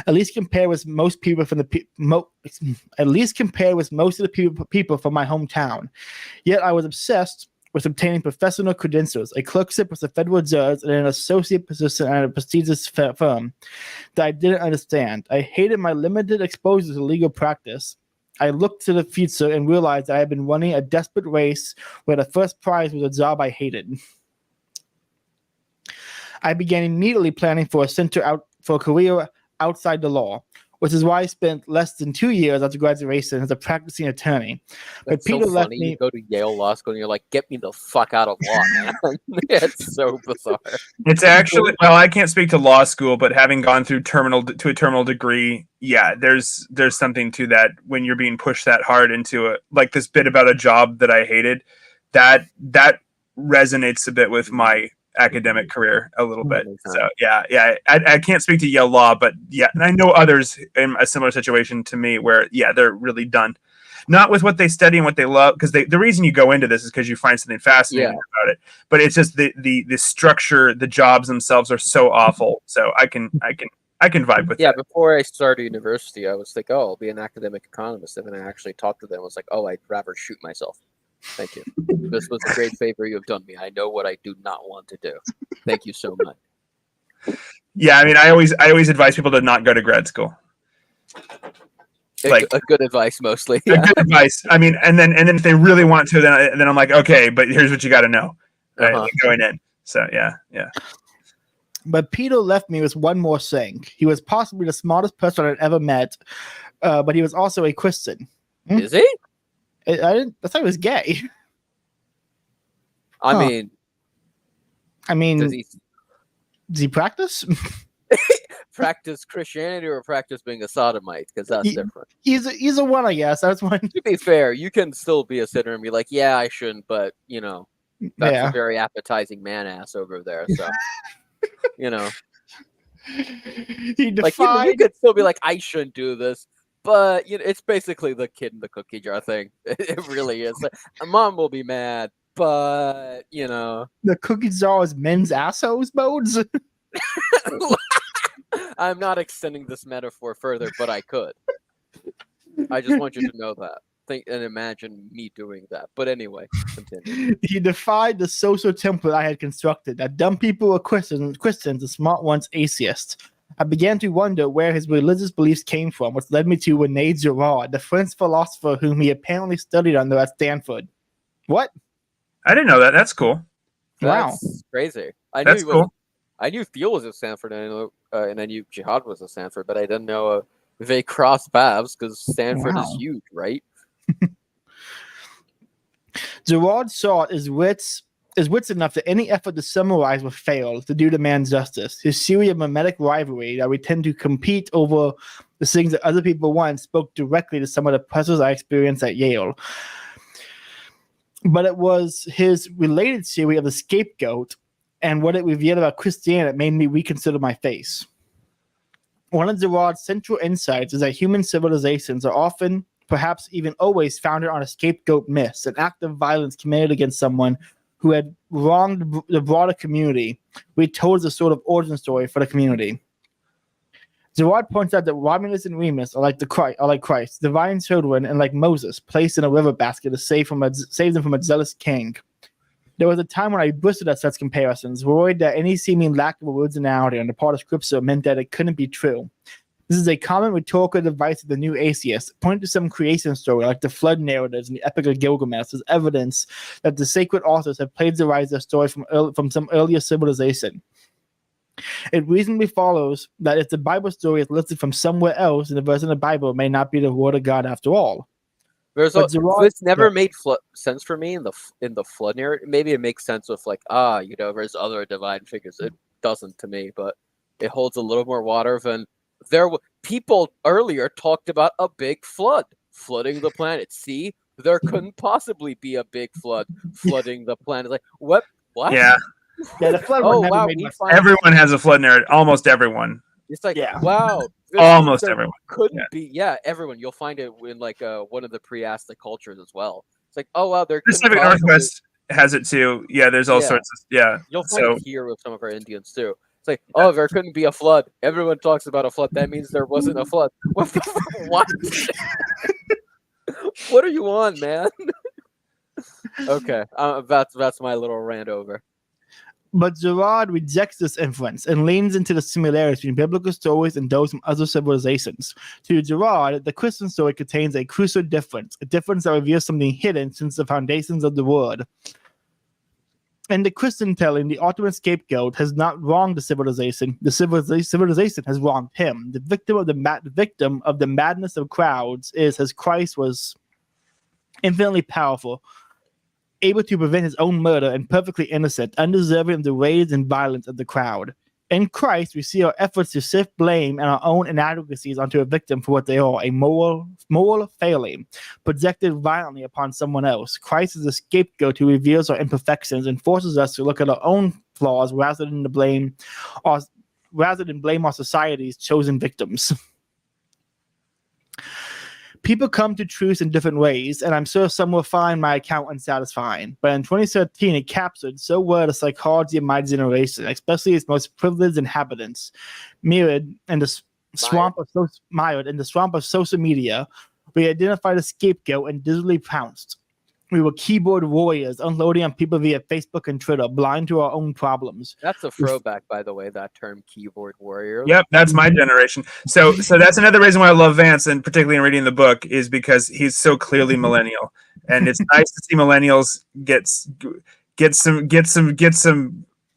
At least compared with most people from at least compared with most of the people from my hometown. Yet I was obsessed with obtaining professional credentials, a clerkship with the federal judge, and an associate position at a prestigious firm that I didn't understand. I hated my limited exposure to legal practice. I looked to the future and realized I had been running a desperate race where the first prize was a job I hated. I began immediately planning for a career outside the law, which is why I spent less than 2 years after graduation as a practicing attorney. That's Peter so left funny. You go to Yale Law School and you're like, get me the fuck out of law, man. It's so bizarre. It's actually, well, I can't speak to law school, but having gone through to a terminal degree, yeah, there's something to that when you're being pushed that hard into like this bit about a job that I hated, that resonates a bit with my academic career a little bit. So yeah. I can't speak to Yale Law, but yeah, and I know others in a similar situation to me where they're really done, not with what they study and what they love, because the reason you go into this is because you find something fascinating about it. But it's just the structure, the jobs themselves are so awful. So I can vibe with that. Yeah, before I started university, I was like, oh, I'll be an academic economist, and then I actually talked to them. I was like, oh, I'd rather shoot myself. Thank you. This was a great favor you have done me. I know what I do not want to do. Thank you so much. Yeah, I mean, I always advise people to not go to grad school. Like a good advice, mostly. Yeah. Good advice. I mean, and then if they really want to, then I'm like, okay, but here's what you got to know, right? Like going in. So yeah. But Peter left me with one more thing. He was possibly the smartest person I'd ever met, but he was also a Christian. Is he? I thought he was gay. I mean, does he practice? Practice Christianity or practice being a sodomite? Because that's different. He's a one, I guess. That's one. To be fair, you can still be a sinner and be like, yeah, I shouldn't, but that's a very appetizing man ass over there. So, he defied. You could still be like, I shouldn't do this. But it's basically the kid in the cookie jar thing. It really is. Mom will be mad, but the cookie jar is men's assholes modes. I'm not extending this metaphor further, but I could. I just want you to know that. Think and imagine me doing that. But anyway, continue. He defied the social template I had constructed. That dumb people were Christians, the smart ones atheists. I began to wonder where his religious beliefs came from, which led me to René Girard, the French philosopher whom he apparently studied under at Stanford. What? I didn't know that. That's cool. Wow. That's crazy. That's cool. I knew Thiel was at Stanford, and I knew Jihad was at Stanford, but I didn't know they cross paths because Stanford is Wow. huge, right? Gerard saw his wits enough that any effort to summarize would fail to do the man justice. His theory of mimetic rivalry, that we tend to compete over the things that other people want, spoke directly to some of the pressures I experienced at Yale. But it was his related theory of the scapegoat and what it revealed about Christianity that made me reconsider my faith. One of Gerard's central insights is that human civilizations are often, perhaps even always, founded on a scapegoat myth, an act of violence committed against someone who had wronged the broader community, retold as a sort of origin story for the community. Gerard points out that Romulus and Remus are like Christ, divine children, and like Moses, placed in a river basket to save them from a zealous king. There was a time when I bristled at such comparisons, worried that any seeming lack of originality on the part of Scripture meant that it couldn't be true. This is a common rhetorical device of the new atheist, pointing to some creation story like the flood narratives and the Epic of Gilgamesh as evidence that the sacred authors have plagiarized their story from some earlier civilization. It reasonably follows that if the Bible story is listed from somewhere else, then the verse in the Bible may not be the word of God after all. This never made sense for me in the flood narrative. Maybe it makes sense with there's other divine figures. It doesn't to me, but it holds a little more water than people earlier talked about a big flood flooding the planet. See, there couldn't possibly be a big flood flooding the planet. Like what? Yeah. Yeah, the flood. Oh wow, everyone has a flood narrative. Almost everyone. It's like wow. Almost everyone couldn't be. Yeah, everyone. You'll find it in one of the pre-Aztec cultures as well. It's like, oh wow, there. Pacific Northwest has it too. Yeah, there's all sorts of You'll find it here with some of our Indians too. It's like, oh, there couldn't be a flood. Everyone talks about a flood. That means there wasn't a flood. What? What? What are you on, man? Okay, that's my little rant over. But Gerard rejects this inference and leans into the similarities between biblical stories and those from other civilizations. To Gerard, the Christian story contains a crucial difference, a difference that reveals something hidden since the foundations of the world. In the Christian telling, the ultimate scapegoat has not wronged the civilization. The civilization has wronged him. The victim of the madness of crowds is, as Christ was infinitely powerful, able to prevent his own murder, and perfectly innocent, undeserving of the rage and violence of the crowd. In Christ, we see our efforts to sift blame and our own inadequacies onto a victim for what they are, a moral failing, projected violently upon someone else. Christ is a scapegoat who reveals our imperfections and forces us to look at our own flaws rather than blame our society's chosen victims. People come to truth in different ways, and I'm sure some will find my account unsatisfying. But in 2013, it captured so well the psychology of my generation, especially its most privileged inhabitants, mired in the swamp of social media. We identified a scapegoat and digitally pounced. We were keyboard warriors, unloading on people via Facebook and Twitter, blind to our own problems. That's a throwback, by the way, that term, keyboard warrior. Yep, that's my generation. So that's another reason why I love Vance, and particularly in reading the book, is because he's so clearly millennial, and it's nice to see millennials get some.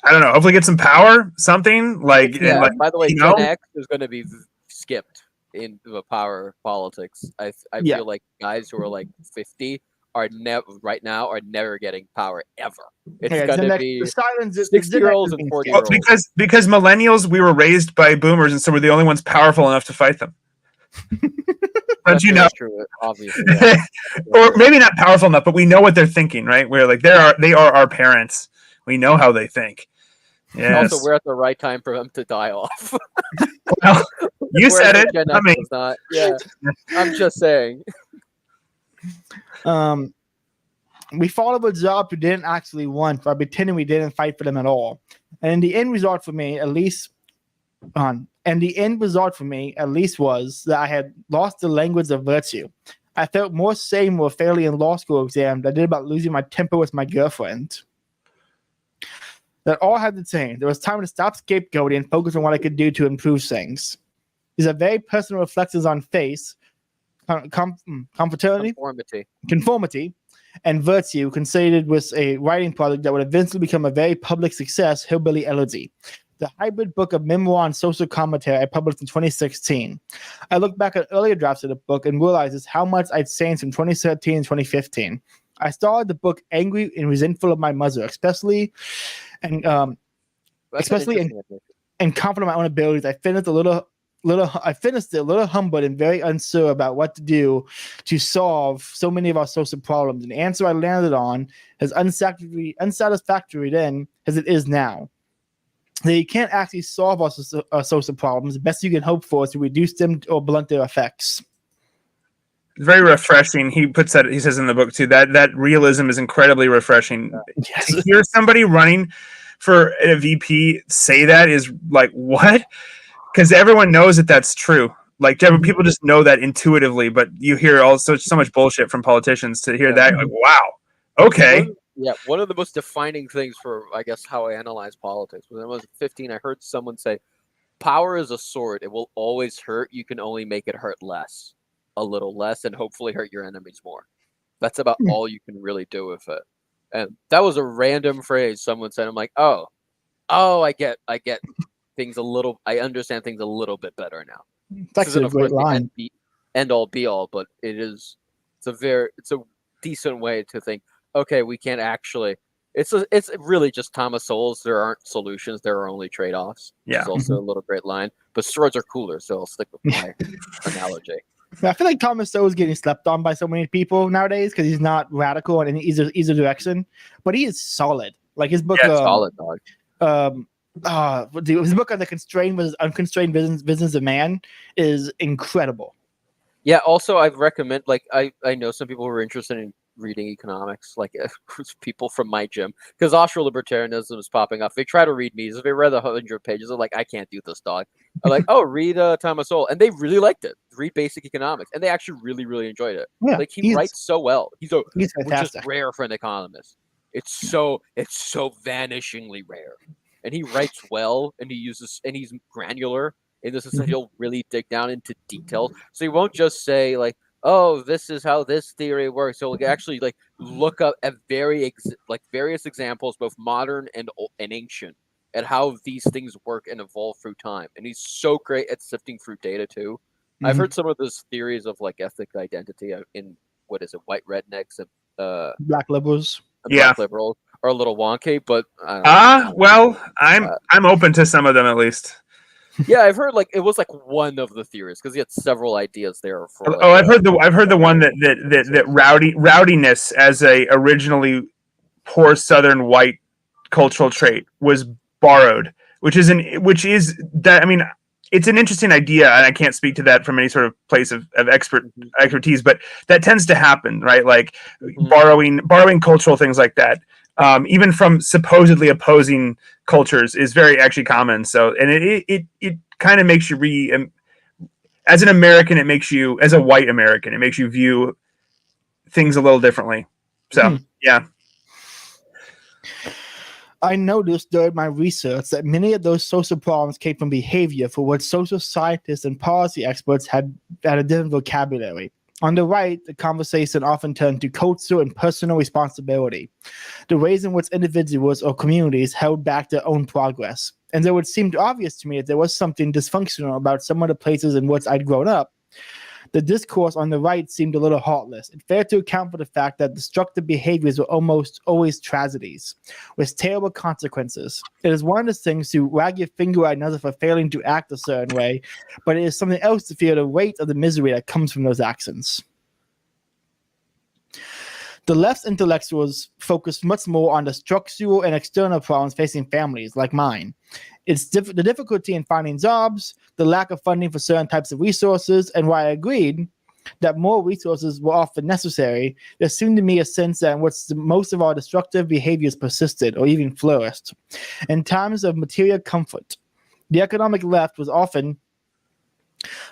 I don't know. Hopefully, get some power, something like. Yeah. And by the way, Gen X is going to be skipped in the power politics. I feel like guys who are like 50. Are never getting power ever. It's going to be 60-year-olds and 40-year-olds. Because millennials, we were raised by boomers, and so we're the only ones powerful enough to fight them. Don't you know? True, obviously. Yeah. Or maybe not powerful enough, but we know what they're thinking, right? We're like they are our parents. We know how they think. Yes. Also, we're at the right time for them to die off. Well, you said it. I mean, yeah, I'm just saying. We fought over jobs we didn't actually want by pretending we didn't fight for them at all. And the end result for me, at least, was that I had lost the language of virtue. I felt more shame with failing in law school exam than I did about losing my temper with my girlfriend. That all had to change. There was time to stop scapegoating and focus on what I could do to improve things. These are very personal reflections on faith, conformity, and virtue, considered with a writing project that would eventually become a very public success, Hillbilly Elegy. the hybrid book of memoir and social commentary I published in 2016. I look back at earlier drafts of the book and realizes how much I'd changed from 2013 and 2015. I started the book angry and resentful of my mother, especially and confident in my own abilities. I finished it a little humbled and very unsure about what to do to solve so many of our social problems. And the answer I landed on is unsatisfactory then as it is now. That you can't actually solve our social problems. The best you can hope for is to reduce them or blunt their effects. Very refreshing. He puts that. He says in the book too that realism is incredibly refreshing. Yes. To hear somebody running for a VP say that is like what? Because everyone knows that that's true. Like people just know that intuitively, but you hear so much bullshit from politicians. To hear that, like, wow, okay. One of the most defining things for, I guess, how I analyze politics. When I was 15, I heard someone say, "Power is a sword; it will always hurt. You can only make it hurt less, a little less, and hopefully hurt your enemies more. That's about all you can really do with it." And that was a random phrase someone said. I'm like, oh, I get things a little. I understand things a little bit better now. That's actually a great line. End all be all, but it's a decent way to think. Okay, we can't actually. It's really just Thomas Sowell's. There aren't solutions. There are only trade-offs. Yeah, it's also a little great line. But swords are cooler, so I'll stick with my analogy. I feel like Thomas Sowell is getting slept on by so many people nowadays because he's not radical in either direction, but he is solid. Like his book, solid dog. His book on the constrained versus unconstrained business of man is incredible. Yeah. Also, I'd recommend. Like, I know some people who are interested in reading economics, like people from my gym, because Austral libertarianism is popping up. They try to read me. So they read 100 pages. They're like, I can't do this, dog. I'm like, oh, read Thomas Sowell, and they really liked it. Read Basic Economics, and they actually really, really enjoyed it. Yeah, like he writes so well. He's fantastic. Which is rare for an economist. It's so vanishingly rare, and he writes well, and he's granular in the sense that he'll really dig down into details. So he won't just say like, oh, this is how this theory works. So he'll actually like look up at various examples, both modern and ancient, at how these things work and evolve through time. And he's so great at sifting through data too. Mm-hmm. I've heard some of those theories of like ethnic identity in white rednecks and black liberals. Black liberals are a little wonky, but well, I'm open to some of them at least. Yeah, I've heard like it was like one of the theories because he had several ideas there. For like, I've heard the one that rowdiness as a originally poor Southern white cultural trait was borrowed, which is that. I mean, it's an interesting idea, and I can't speak to that from any sort of place of expertise, but that tends to happen, right? Like borrowing cultural things like that. Even from supposedly opposing cultures is very actually common. So, and it kind of makes you as an American, as a white American, it makes you view things a little differently. So, yeah. I noticed during my research that many of those social problems came from behavior for which social scientists and policy experts had a different vocabulary. On the right, the conversation often turned to cultural and personal responsibility, the ways in which individuals or communities held back their own progress. And though it seemed obvious to me that there was something dysfunctional about some of the places in which I'd grown up, the discourse on the right seemed a little heartless. It failed to account for the fact that destructive behaviors were almost always tragedies, with terrible consequences. It is one of the things to wag your finger at another for failing to act a certain way, but it is something else to feel the weight of the misery that comes from those actions. The left's intellectuals focus much more on the structural and external problems facing families like mine. It's the difficulty in finding jobs, the lack of funding for certain types of resources, and while I agreed that more resources were often necessary, there seemed to me a sense that in which most of our destructive behaviors persisted or even flourished. In times of material comfort, the economic left was often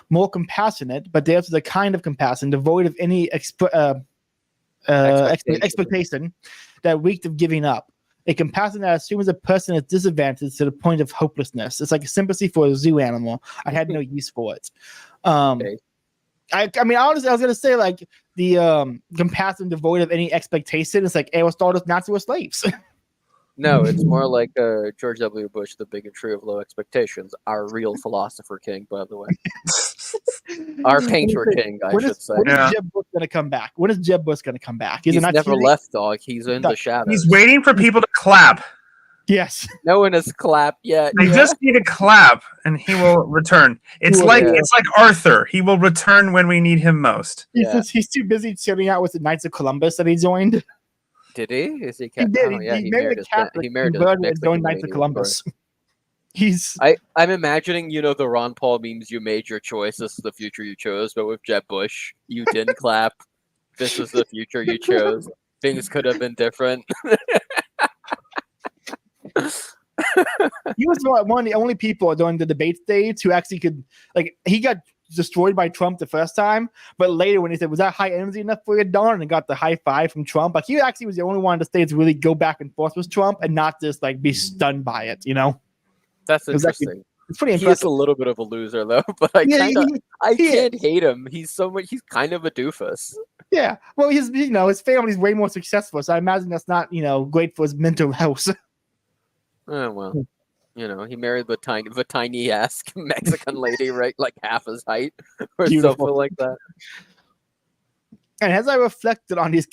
more compassionate, but theirs was a kind of compassion devoid of any expectation that reeked of giving up. A compassion that assumes a person is disadvantaged to the point of hopelessness. It's like a sympathy for a zoo animal. I had no use for it. Okay. I mean, honestly, I was gonna say like the compassion devoid of any expectation. It's like Aristotle's natural slaves. No, it's more like George W. Bush, the bigotry of low expectations. Our real philosopher king, by the way. Our painter king, I should say. When is Yeah. Jeb Bush going to come back? When is Jeb Bush going to come back? He's not never TV? left, dog. He's in the shadows. He's waiting for people to clap. Yes. No one has clapped yet. They just need a clap, and he will return. It's will like return. it's like Arthur. He will return when we need him most. Yeah. He's too busy chilling out with the Knights of Columbus that he joined. Did he? Is he? He did. Oh, yeah, he married a Catholic, he married a converted, and joined Mexican Knights of lady, Columbus. I'm imagining, the Ron Paul memes, you made your choice, this is the future you chose, but with Jeb Bush, you didn't clap, this is the future you chose, things could have been different. He was one of the only people during the debate stage who actually could, he got destroyed by Trump the first time, but later when he said, was that high energy enough for you, Don? And got the high five from Trump. He actually was the only one in the states to really go back and forth with Trump and not just be stunned by it, That's interesting. It's pretty He is impressive. a little bit of a loser, though, but I can't hate him. He's kind of a doofus. Yeah, well, his family's way more successful, so I imagine that's not great for his mental health. Oh, well, he married the tiny ass Mexican lady, right, like half his height or something like that. And as I reflected on these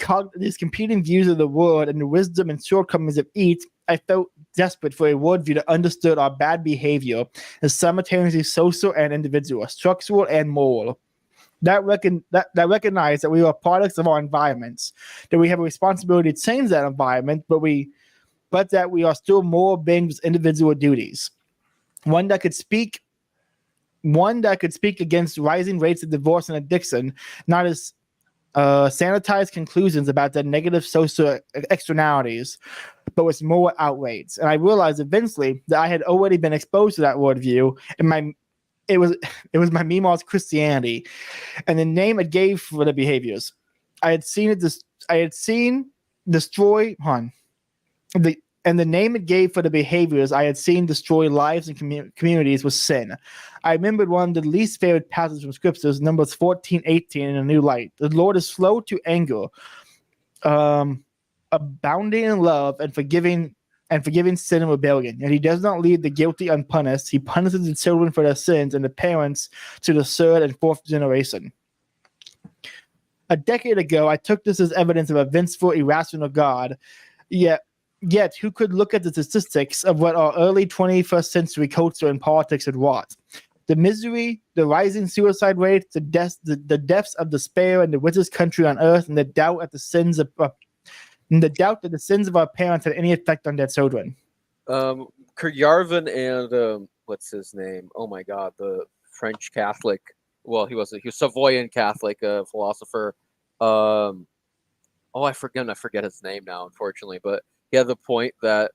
competing views of the world and the wisdom and shortcomings of each, I felt desperate for a worldview that understood our bad behavior as simultaneously social and individual, structural and moral. That recognized that we are products of our environments, that we have a responsibility to change that environment, but that we are still moral beings with individual duties. One that could speak against rising rates of divorce and addiction, not as sanitized conclusions about the negative social externalities, but with more outrage. And I realized eventually that I had already been exposed to that worldview, and it was my Mima's Christianity, and the name it gave for the behaviors. I had seen destroy. And the name it gave for the behaviors I had seen destroy lives and communities was sin. I remembered one of the least favorite passages from scriptures, Numbers 14:18, in a new light. The Lord is slow to anger, abounding in love and forgiving sin and rebellion. And he does not leave the guilty unpunished. He punishes the children for their sins and the parents to the third and fourth generation. A decade ago, I took this as evidence of a vengeful, irrational God. Yet, who could look at the statistics of what our early 21st century culture and politics had wrought? The misery, the rising suicide rates, the depths of despair in the richest country on earth, and the doubt that the sins of our parents had any effect on their children. Yarvin and what's his name? Oh my God, the French Catholic. Well, he was Savoyan Catholic philosopher. I forget his name now, unfortunately, but he had the point that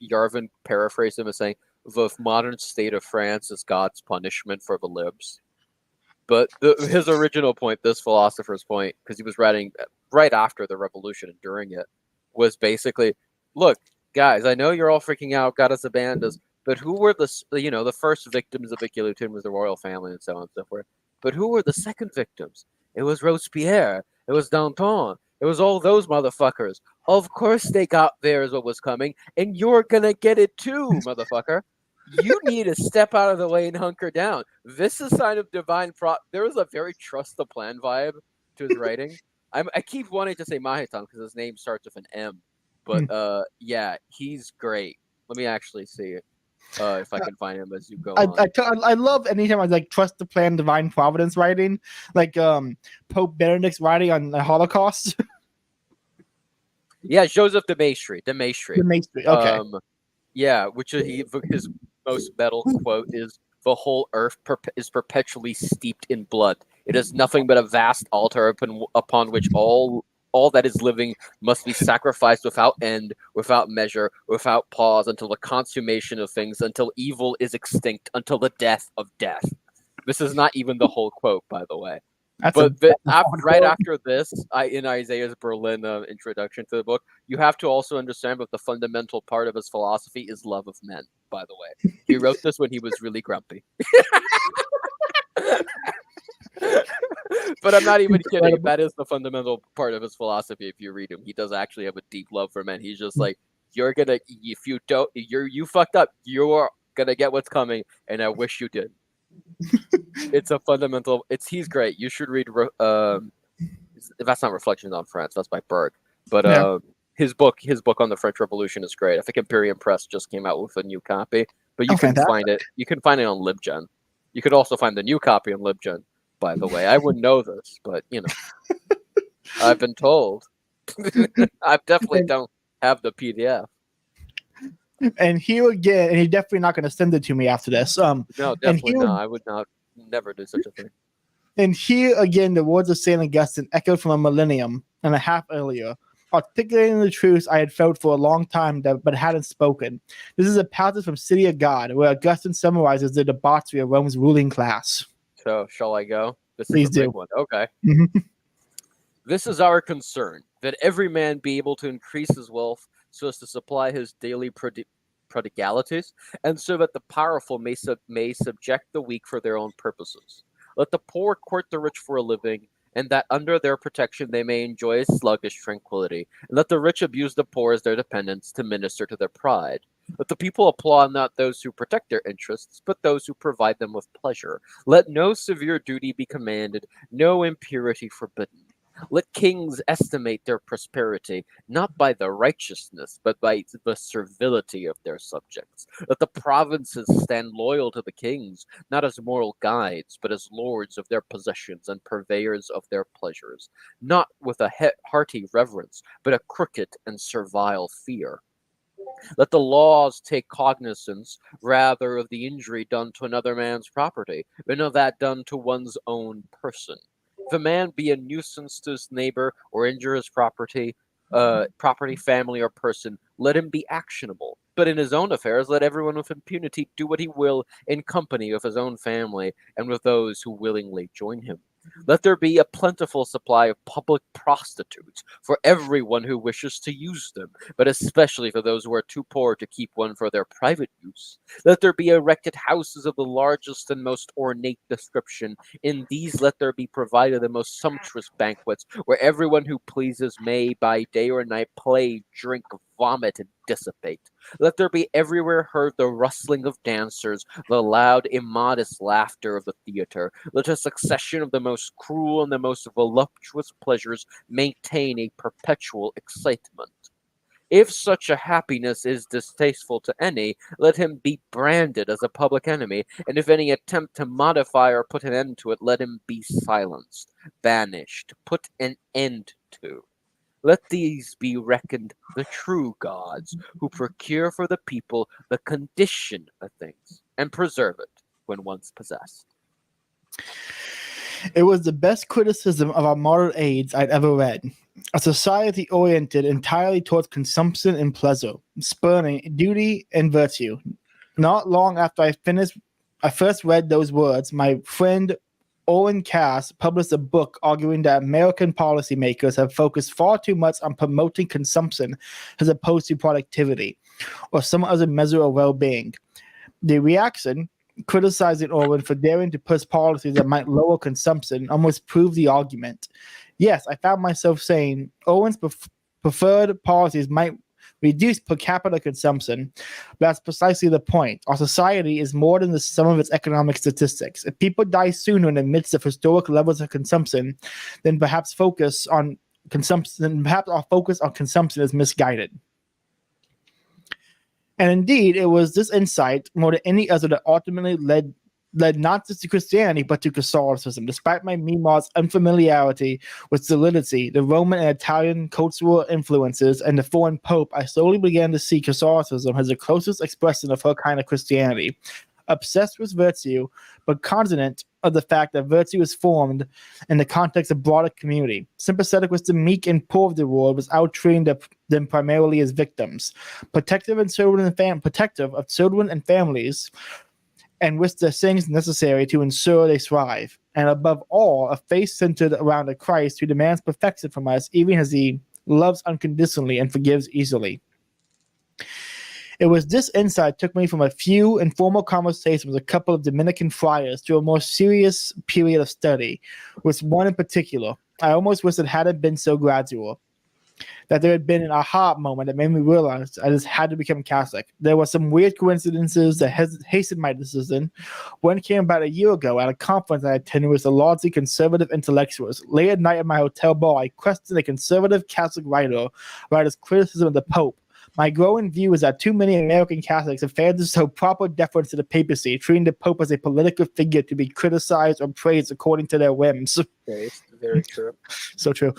Yarvin paraphrased him as saying, the modern state of France is God's punishment for the libs. But his original point, this philosopher's point, because he was writing right after the revolution and during it, was basically, look, guys, I know you're all freaking out, God has abandoned us, but who were the first victims of the guillotine was the royal family and so on and so forth. But who were the second victims? It was Robespierre. It was Danton. It was all those motherfuckers. Of course they got theirs what was coming, and you're gonna get it too, motherfucker. You need to step out of the way and hunker down. This is a sign of divine There is a very trust the plan vibe to his writing. I keep wanting to say Mahitan because his name starts with an M. But yeah, he's great. Let me actually see it. If I can find him as you go on. I love anytime I trust the plan, divine providence writing, like Pope Benedict's writing on the Holocaust. Yeah, Joseph de Maistry. Okay. Yeah, which his most metal quote is, "The whole earth is perpetually steeped in blood. It is nothing but a vast altar upon which all that is living must be sacrificed without end, without measure, without pause, until the consummation of things, until evil is extinct, until the death of death." This is not even the whole quote, by the way. Right after this, in Isaiah's Berlin introduction to the book, you have to also understand that the fundamental part of his philosophy is love of men, by the way. He wrote this when he was really grumpy. But I'm not even kidding. That is the fundamental part of his philosophy if you read him. He does actually have a deep love for men. He's just like, if you don't, you fucked up. You're gonna get what's coming, and I wish you did. It's a fundamental. He's great. You should read. That's not Reflections on France. That's by Berg. But his book on the French Revolution is great. I think Imperium Press just came out with a new copy, but you can find it. You can find it on LibGen. You could also find the new copy on LibGen. By the way, I wouldn't know this, but I've been told. I definitely don't have the PDF. And here again, and he's definitely not going to send it to me after this. No, definitely not. I would never do such a thing. And here again, the words of St. Augustine echoed from a millennium and a half earlier, articulating the truths I had felt for a long time but hadn't spoken. This is a passage from City of God, where Augustine summarizes the debauchery of Rome's ruling class. So, shall I go? Please do. Big one. Okay. This is our concern, that every man be able to increase his wealth so as to supply his daily prodigalities, and so that the powerful may subject the weak for their own purposes. Let the poor court the rich for a living, and that under their protection they may enjoy a sluggish tranquility. And let the rich abuse the poor as their dependents to minister to their pride. Let the people applaud not those who protect their interests, but those who provide them with pleasure. Let no severe duty be commanded, no impurity forbidden. Let kings estimate their prosperity, not by the righteousness, but by the servility of their subjects. Let the provinces stand loyal to the kings, not as moral guides, but as lords of their possessions and purveyors of their pleasures, not with a hearty reverence, but a crooked and servile fear. Let the laws take cognizance rather of the injury done to another man's property, than of that done to one's own person. If a man be a nuisance to his neighbor or injure his property, family, or person, let him be actionable. But in his own affairs, let everyone with impunity do what he will in company of his own family and with those who willingly join him. Let there be a plentiful supply of public prostitutes for everyone who wishes to use them, but especially for those who are too poor to keep one for their private use. Let there be erected houses of the largest and most ornate description. In these let there be provided the most sumptuous banquets, where everyone who pleases may by day or night play, drink, vomit, and dissipate. Let there be everywhere heard the rustling of dancers, the loud, immodest laughter of the theater. Let a succession of the most cruel and the most voluptuous pleasures maintain a perpetual excitement. If such a happiness is distasteful to any, let him be branded as a public enemy, and if any attempt to modify or put an end to it, let him be silenced, banished, put an end to. Let these be reckoned the true gods, who procure for the people the condition of things, and preserve it when once possessed. It was the best criticism of our modern age I'd ever read. A society oriented entirely towards consumption and pleasure, spurning duty and virtue. Not long after I first read those words, my friend Owen Cass published a book arguing that American policymakers have focused far too much on promoting consumption as opposed to productivity or some other measure of well-being. The reaction, criticizing Owen for daring to push policies that might lower consumption, almost proved the argument. Yes, I found myself saying Owen's preferred policies might reduce per capita consumption, but that's precisely the point. Our society is more than the sum of its economic statistics. If people die sooner in the midst of historic levels of consumption, then perhaps our focus on consumption is misguided. And indeed, it was this insight, more than any other, that ultimately led not just to Christianity, but to Catholicism. Despite my Mima's unfamiliarity with solidity, the Roman and Italian cultural influences, and the foreign pope, I slowly began to see Catholicism as the closest expression of her kind of Christianity. Obsessed with virtue, but cognizant of the fact that virtue is formed in the context of broader community. Sympathetic with the meek and poor of the world, was out-treating them primarily as victims. Protective of children and families, and with the things necessary to ensure they thrive. And above all, a faith centered around a Christ who demands perfection from us, even as he loves unconditionally and forgives easily. It was this insight took me from a few informal conversations with a couple of Dominican friars to a more serious period of study, with one in particular. I almost wish it hadn't been so gradual. that there had been an aha moment that made me realize I just had to become Catholic. There were some weird coincidences that hastened my decision. One came about a year ago at a conference I attended with the largely conservative intellectuals. Late at night at my hotel bar, I questioned a conservative Catholic writer's criticism of the Pope. My growing view is that too many American Catholics have failed to show proper deference to the papacy, treating the Pope as a political figure to be criticized or praised according to their whims. It's very true. So true.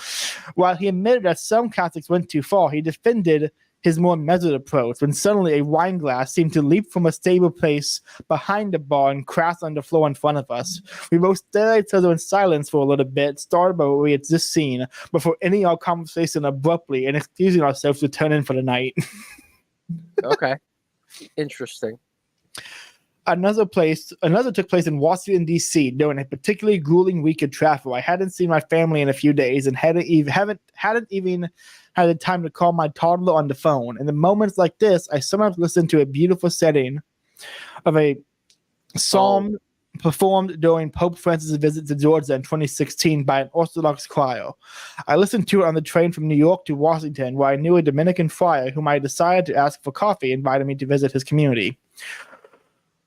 While he admitted that some Catholics went too far, he defended his more measured approach when suddenly a wine glass seemed to leap from a stable place behind the bar and crash on the floor in front of us. We both stared at each other in silence for a little bit, startled by what we had just seen, before ending our conversation abruptly and excusing ourselves to turn in for the night. Okay. Interesting. Another took place in Washington, D.C. during a particularly grueling week of travel. I hadn't seen my family in a few days and hadn't even had the time to call my toddler on the phone. In the moments like this, I sometimes listen to a beautiful setting of a psalm performed during Pope Francis' visit to Georgia in 2016 by an Orthodox choir. I listened to it on the train from New York to Washington, where I knew a Dominican friar whom I decided to ask for coffee invited me to visit his community,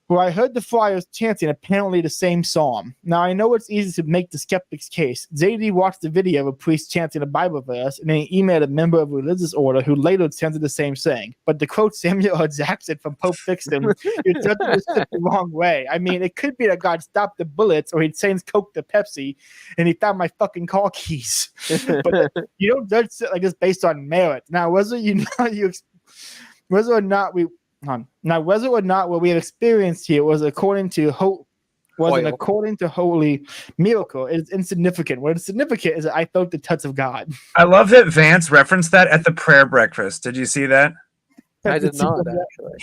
where I heard the friars chanting apparently the same psalm. Now, I know it's easy to make the skeptic's case. JD watched the video of a priest chanting a Bible verse, and then he emailed a member of a religious order who later chanted the same thing. But to quote Samuel L. Jackson from Pope Fixed Him, you judged this the wrong way. I mean, it could be that God stopped the bullets, or he'd changed Coke to Pepsi, and he found my fucking car keys. But you don't judge shit like this based on merit. Now, whether or not what we have experienced here was according to holy miracle, it is insignificant. What is significant is that I felt the touch of God. I love that Vance referenced that at the prayer breakfast. Did you see that? I did not, actually.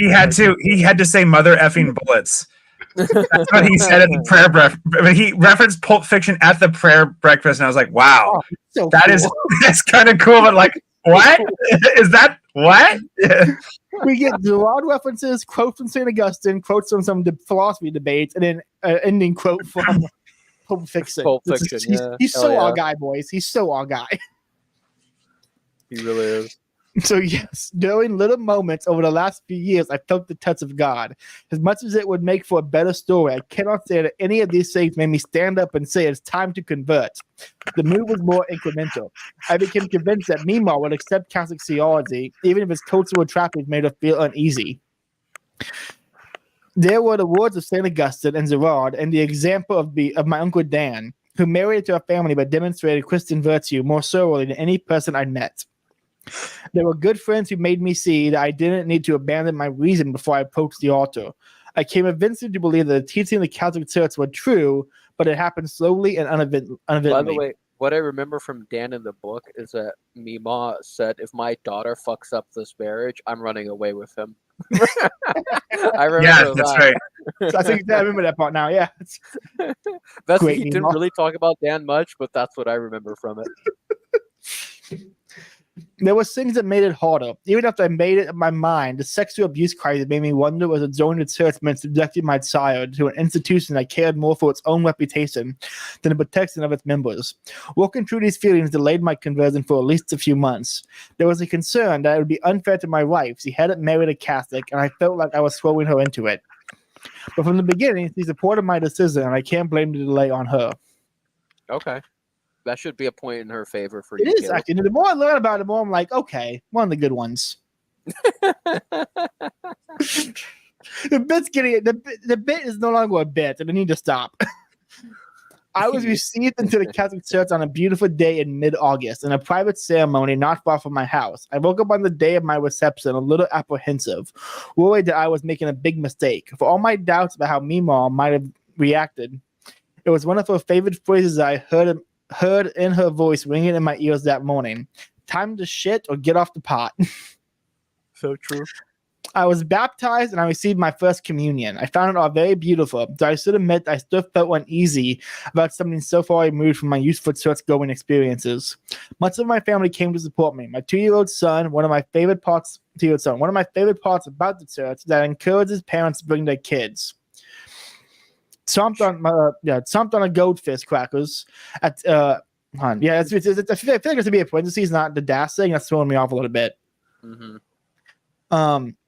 He had to say mother effing bullets. That's what he said at the prayer breakfast. He referenced Pulp Fiction at the prayer breakfast, and I was like, wow, so that's kind of cool, but like, what? Is that what? We get Gerard references, quotes from St. Augustine, quotes from some philosophy debates, and then an ending quote from Pulp Fiction. He's so our guy, boys. He's so our guy. He really is. So yes, during little moments over the last few years, I felt the touch of God. As much as it would make for a better story, I cannot say that any of these things made me stand up and say it's time to convert. The move was more incremental. I became convinced that Mima would accept Catholic theology, even if its cultural trappings made her feel uneasy. There were the words of St. Augustine and Gerard, and the example of my Uncle Dan, who married into a family but demonstrated Christian virtue more thoroughly than any person I'd met. There were good friends who made me see that I didn't need to abandon my reason before I approached the altar. I came eventually to believe that the teaching of the Catholic Church were true, but it happened slowly and uneventfully. By the way, what I remember from Dan in the book is that Mima said, if my daughter fucks up this marriage, I'm running away with him. I remember that's right. So I remember that part now, yeah. He didn't really talk about Dan much, but that's what I remember from it. There were things that made it harder. Even after I made it in my mind, the sexual abuse crisis made me wonder whether joining the church meant subjecting my child to an institution that cared more for its own reputation than the protection of its members. Working through these feelings delayed my conversion for at least a few months. There was a concern that it would be unfair to my wife. She hadn't married a Catholic, and I felt like I was throwing her into it. But from the beginning, she supported my decision, and I can't blame the delay on her. Okay. That should be a point in her favor for you. It is, actually. The more I learn about it, the more I'm like, okay, one of the good ones. The bit is no longer a bit, and I need to stop. I was received into the Catholic Church on a beautiful day in mid-August in a private ceremony not far from my house. I woke up on the day of my reception a little apprehensive, worried that I was making a big mistake. For all my doubts about how Mima might have reacted, it was one of her favorite phrases I heard in her voice ringing in my ears that morning. Time to shit or get off the pot. So true. I was baptized and I received my first communion. I found it all very beautiful, but I should admit I still felt uneasy about something so far removed from my youthful church-going experiences. Much of my family came to support me. My 2-year-old son, one of my favorite parts about the church, that encourages parents to bring their kids. Chomped on a goldfish crackers Yeah, I feel like there's to be a parentheses, not the dash thing. That's throwing me off a little bit. Mm-hmm.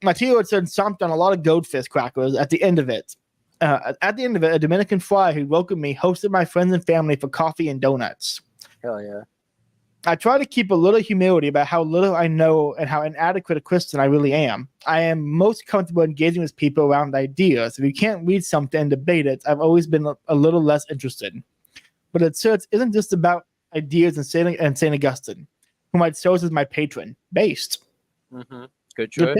My Tito had stomped on a lot of goldfish crackers at the end of it. At the end of it, a Dominican friar who welcomed me hosted my friends and family for coffee and donuts. Hell yeah. I try to keep a little humility about how little I know and how inadequate a Christian I really am. I am most comfortable engaging with people around ideas. If you can't read something and debate it, I've always been a little less interested. But the church isn't just about ideas and St. Augustine, whom I chose as my patron. Based. Mm-hmm. Good choice.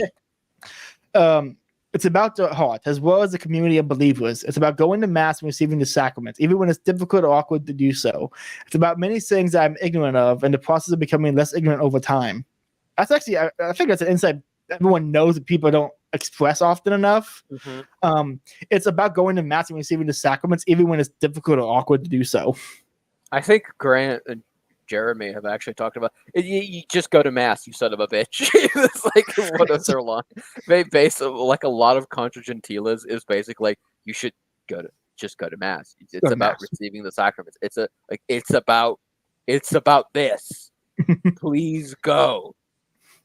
It's about the heart as well as the community of believers. It's about going to mass and receiving the sacraments, even when it's difficult or awkward to do so. It's about many things that I'm ignorant of and the process of becoming less ignorant over time. That's actually, I think that's an insight everyone knows that people don't express often enough. Mm-hmm. It's about going to mass and receiving the sacraments, even when it's difficult or awkward to do so. I think Grant and Jeremy have actually talked about it. You just go to mass, you son of a bitch. It's like one of their lines. Basically, like a lot of Contra Gentiles is basically like you should go to mass. It's about receiving the sacraments. It's about this. Please go.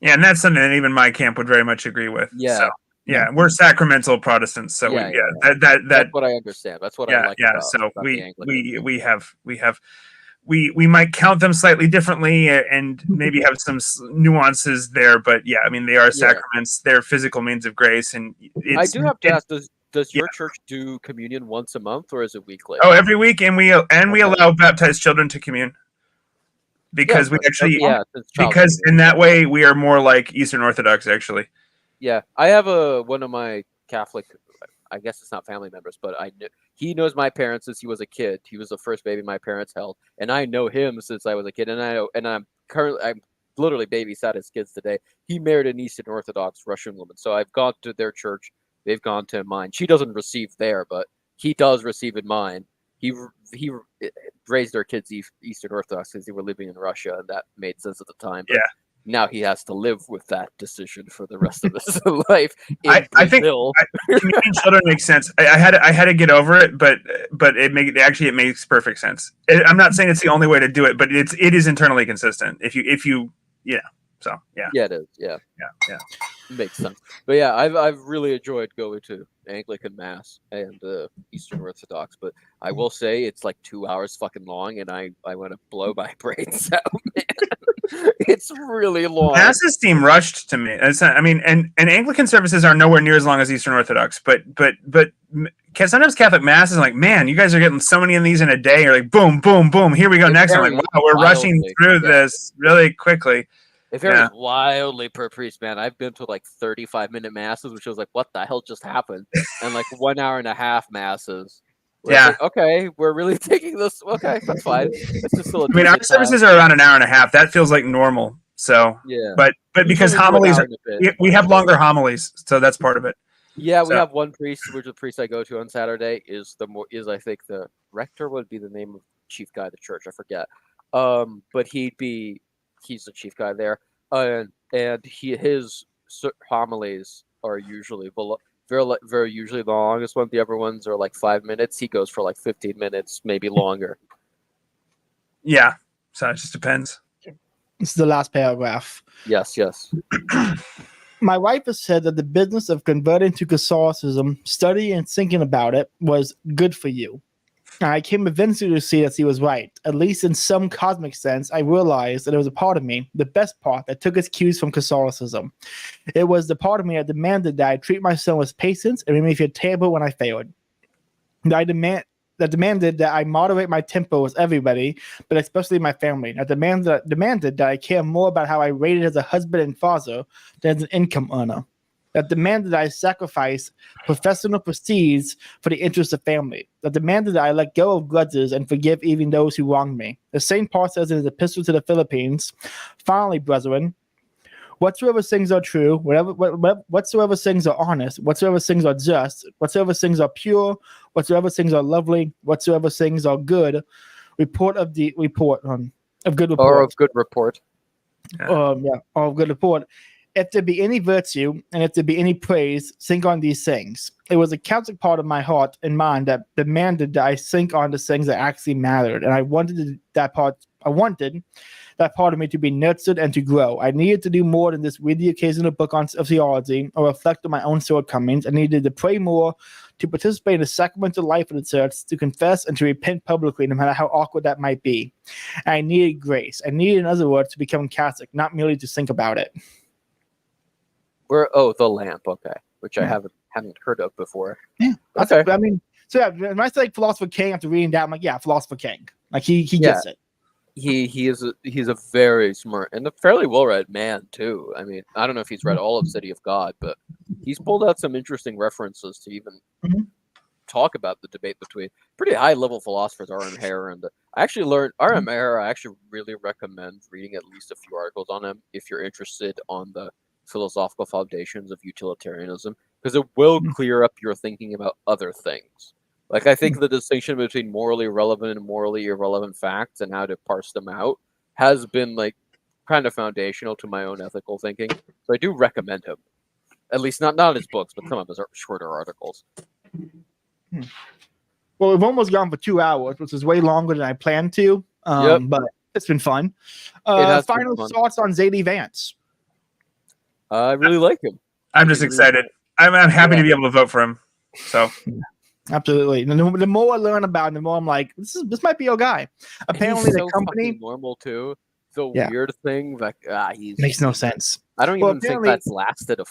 Yeah, and that's something that even my camp would very much agree with. Yeah. So, yeah, we're sacramental Protestants, so That's what I understand. That's what I like. Yeah, about, so about we might count them slightly differently and maybe have some nuances there, but yeah, I mean they are sacraments. They're physical means of grace, and I do have to ask: Does your church do communion once a month, or is it weekly? Oh, every week, and we allow baptized children to commune. Because we actually, because in that way we are more like Eastern Orthodox, actually. Yeah, I have one of my Catholic, I guess it's not family members, but he knows my parents since he was a kid. He was the first baby my parents held, and I know him since I was a kid. And I'm literally babysat his kids today. He married an Eastern Orthodox Russian woman, so I've gone to their church. They've gone to mine. She doesn't receive there, but he does receive in mine. He raised their kids Eastern Orthodox because they were living in Russia, and that made sense at the time. But now he has to live with that decision for the rest of his life. I think communion children makes sense. I had to get over it, but it makes perfect sense. I'm not saying it's the only way to do it, but it is internally consistent. If you so yeah. Yeah, it is. Yeah. It makes sense. But yeah, I've really enjoyed going to Anglican Mass and Eastern Orthodox, but I will say it's like 2 hours fucking long, and I want to blow my brains out, man. It's really long. Masses seem rushed to me. And Anglican services are nowhere near as long as Eastern Orthodox, but sometimes Catholic Mass is like, man, you guys are getting so many of these in a day. You're like, boom, boom, boom. Here we go. Next. I'm like, wow, we're rushing through this really quickly. It varies wildly per priest, man. I've been to like 35-minute masses, which was like, what the hell just happened? And like 1 hour and a half masses. Like, okay, we're really taking this. Okay, that's fine. It's just still our services are around an hour and a half. That feels like normal. So yeah, but because homilies, we have longer homilies, so that's part of it. Yeah, we have one priest, which the priest I go to on Saturday is I think the rector would be the name of chief guy of the church. I forget. But he's the chief guy there, and his homilies are usually very usually the longest one. The other ones are like 5 minutes. He goes for like 15 minutes, maybe longer. Yeah, so it just depends. This is the last paragraph. Yes. My wife has said that the business of converting to Catholicism, studying and thinking about it, was good for you. I came eventually to see that she was right. At least in some cosmic sense, I realized that there was a part of me, the best part, that took its cues from Catholicism. It was the part of me that demanded that I treat my son with patience and made me feel terrible when I failed. That demanded that I moderate my temper with everybody, but especially my family. That demanded that I care more about how I rated as a husband and father than as an income earner. That demanded that I sacrifice professional prestige for the interest of family. That demanded that I let go of grudges and forgive even those who wronged me. The St. Paul says in his epistle to the Philippines, finally, brethren, whatsoever things are true, whatsoever things are honest, whatsoever things are just, whatsoever things are pure, whatsoever things are lovely, whatsoever things are good, of good report. Or of good report. Or of good report. If there be any virtue and if there be any praise, think on these things. It was a Catholic part of my heart and mind that demanded that I think on the things that actually mattered, and I wanted that part I wanted that part of me to be nurtured and to grow. I needed to do more than just read the occasional book of theology or reflect on my own shortcomings. I needed to pray more, to participate in the sacramental life of the church, to confess and to repent publicly, no matter how awkward that might be. And I needed grace. I needed, in other words, to become Catholic, not merely to think about it. The Lamp, okay, which I haven't heard of before. Yeah, okay. When I say Philosopher King after reading that, I'm like, yeah, Philosopher King. Like he gets it. He's a very smart and a fairly well read man too. I mean, I don't know if he's read all of City of God, but he's pulled out some interesting references to even talk about the debate between pretty high level philosophers, R.M. Hare, and I actually learned R.M. Hare. I actually really recommend reading at least a few articles on him if you're interested on the philosophical foundations of utilitarianism, because it will clear up your thinking about other things. Like, I think the distinction between morally relevant and morally irrelevant facts and how to parse them out has been like kind of foundational to my own ethical thinking. So I do recommend him. At least not his books, but some of his shorter articles. Well, we've almost gone for 2 hours, which is way longer than I planned to. But it's been fun. Final thoughts on Zadie Vance. I really like him. I'm just excited. I'm happy to be able to vote for him. So absolutely. The more I learn about him, the more I'm like, this might be your guy. Apparently, he's the company normal too. The weird thing, like he makes no sense. I don't even think that's lasted a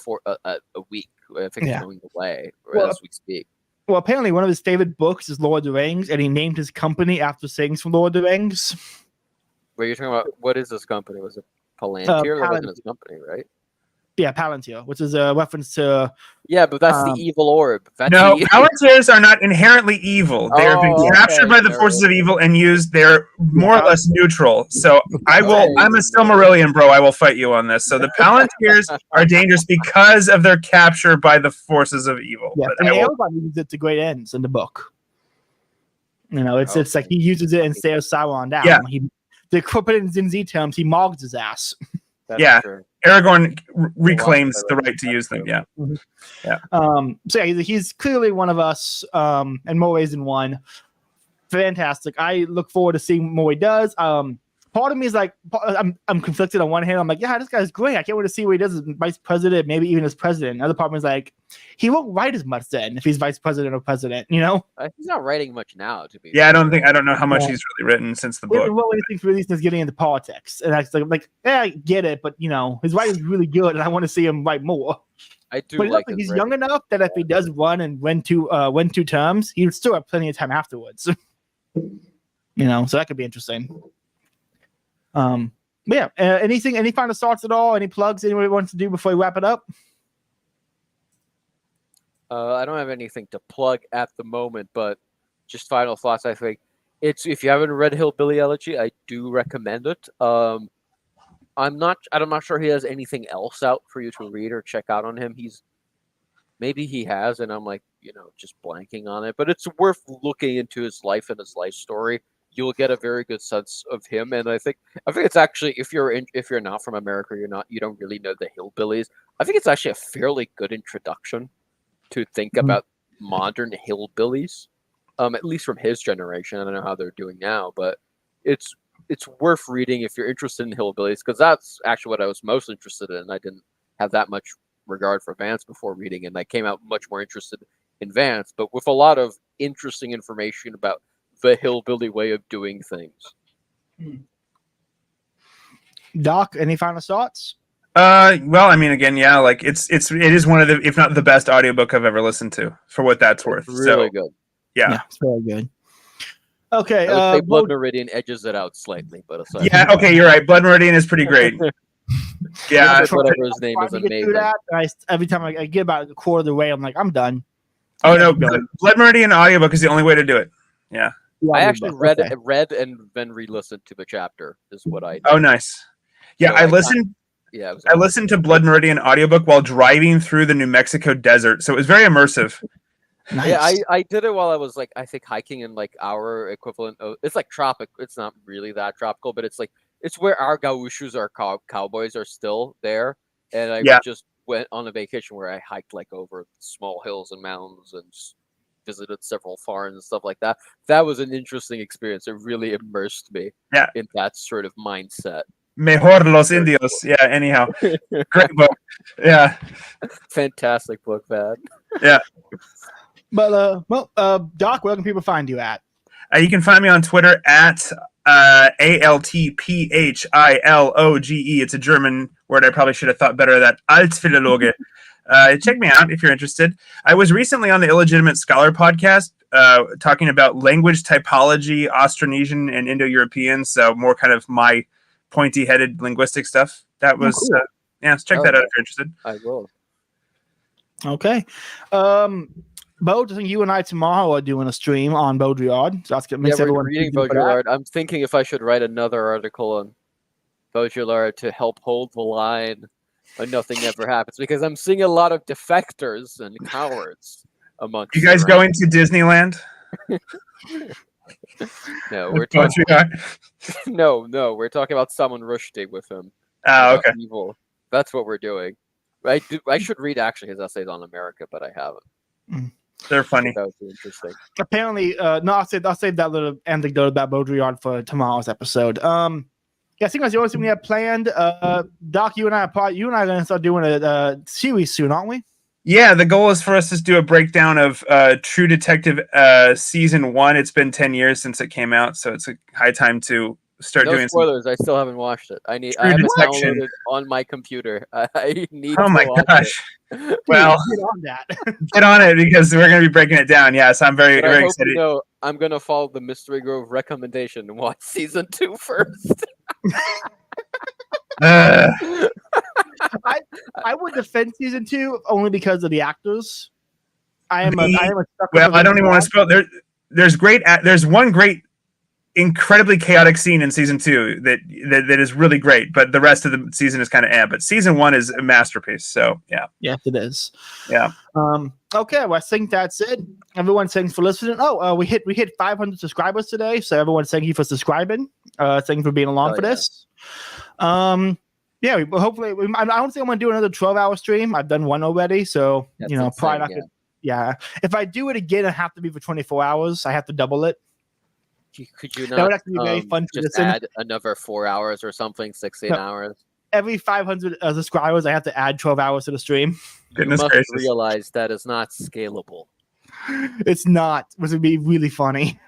week. I think it's going away as we speak. Well, apparently one of his favorite books is Lord of the Rings, and he named his company after sayings from Lord of the Rings. Wait, you're talking about what is this company? Was it Palantir? That wasn't his company, right? Yeah, Palantir, which is a reference to... Yeah, but that's the evil orb. Palantirs are not inherently evil. They have been captured by the forces of evil and used. They're more or less neutral. So I'm a Silmarillion, bro. I will fight you on this. So the Palantirs are dangerous because of their capture by the forces of evil. Yeah, and everybody uses it to great ends in the book. You know, it's like he uses it and stares Sauron down. Yeah. To put it in Z terms, he mogs his ass. That's true. Aragorn reclaims the right to use them. Yeah. So he's clearly one of us, in more ways than one. Fantastic. I look forward to seeing more he does. Part of me is like, I'm conflicted on one hand. I'm like, yeah, this guy's great. I can't wait to see what he does as vice president, maybe even as president. Another part of me is like, he won't write as much then if he's vice president or president, you know? He's not writing much now, to be fair. I don't know how much he's really written since the book. Well, anything's released is getting into politics. And I'm like, I get it, but, you know, his writing's really good, and I want to see him write more. I do but like he's young enough that if he does run and win two terms, he would still have plenty of time afterwards. You know, so that could be interesting. Any final thoughts at all? Any plugs anybody wants to do before we wrap it up? I don't have anything to plug at the moment, but just final thoughts. I think if you haven't read Hillbilly Elegy, I do recommend it. I'm not sure he has anything else out for you to read or check out on him. Maybe he has, and I'm like, just blanking on it. But it's worth looking into his life and his life story. You'll get a very good sense of him, and I think it's actually, if you're not from America, you don't really know the Hillbillies. I think it's actually a fairly good introduction to think about modern hillbillies, at least from his generation. I don't know how they're doing now, but it's worth reading if you're interested in hillbillies, because that's actually what I was most interested in. I didn't have that much regard for Vance before reading, and I came out much more interested in Vance, but with a lot of interesting information about the hillbilly way of doing things. Doc, any final thoughts? Well, I mean, again, yeah, like it is one of the, if not the best audiobook I've ever listened to, for what that's worth. It's really good. Yeah, it's very good. Okay, I would say Blood Meridian edges it out slightly, but aside okay, you're right. Blood Meridian is pretty great. Yeah, whatever his name is amazing. Every time I get about a quarter of the way, I'm like, I'm done. Oh no, Blood Meridian audiobook is the only way to do it. Yeah. I actually read and then re-listened to the chapter. Is what I did. Oh, nice. Yeah, so I listened. I listened to Blood Meridian audiobook while driving through the New Mexico desert, so it was very immersive. Nice. Yeah, I did it while I was I think hiking in our equivalent of, it's like tropic. It's not really that tropical, but it's where our gauchos, our cowboys, are still there. And I just went on a vacation where I hiked over small hills and mountains and visited several farms and stuff like that. That was an interesting experience. It really immersed me in that sort of mindset. Mejor los indios. Yeah, anyhow. Great book. Yeah. Fantastic book, man. Yeah. But Doc, where can people find you at? You can find me on Twitter at ALTPHILOGE. It's a German word. I probably should have thought better of that. Altphilologe. Check me out if you're interested. I was recently on the Illegitimate Scholar podcast talking about language typology, Austronesian and Indo-European, so more kind of my pointy-headed linguistic stuff. That was, cool. So check that out if you're interested. I will. Okay. Bulge, I think you and I tomorrow are doing a stream on Baudrillard. So that's gonna make everyone reading Baudrillard. I'm thinking if I should write another article on Baudrillard to help hold the line when nothing ever happens, because I'm seeing a lot of defectors and cowards amongst you guys going to Disneyland? No, we're talking. No, we're talking about Salman Rushdie with him. Oh, okay. Evil. That's what we're doing. I should read actually his essays on America, but I haven't. They're funny. That was interesting. Apparently, I'll save that little anecdote about Baudrillard for tomorrow's episode. I think that's the only thing we have planned. Doc, you and I are going to start doing a series soon, aren't we? Yeah, the goal is for us to do a breakdown of True Detective season 1. It's been 10 years since it came out, so it's a high time to start doing spoilers. I still haven't watched it. I have it downloaded on my computer. I need to watch gosh. It. Well, get on that. Get on it, because we're going to be breaking it down. Yes, I'm very excited. You know, I'm going to follow the Mystery Grove recommendation and watch season 2 first. I would defend season 2 only because of the actors. I am a well, I don't even want to spoil. There's one great, incredibly chaotic scene in season 2 that is really great, but the rest of the season is kind of but season 1 is a masterpiece. So yeah. Yes, it is. Yeah. Okay, well, I think that's it. Everyone, thanks for listening. We hit 500 subscribers today, so everyone, thank you for subscribing. Thank you for being along for this. Hopefully, I don't think I'm gonna do another 12-hour stream. I've done one already, so that's probably not good. Yeah, if I do it again, it have to be for 24 hours. I have to double it. Could you not? That would actually be very fun to just add another 4 hours or something, 16 hours. Every 500 subscribers, I have to add 12 hours to the stream. Goodness you must gracious. realize that is not scalable. It's not. It would be really funny.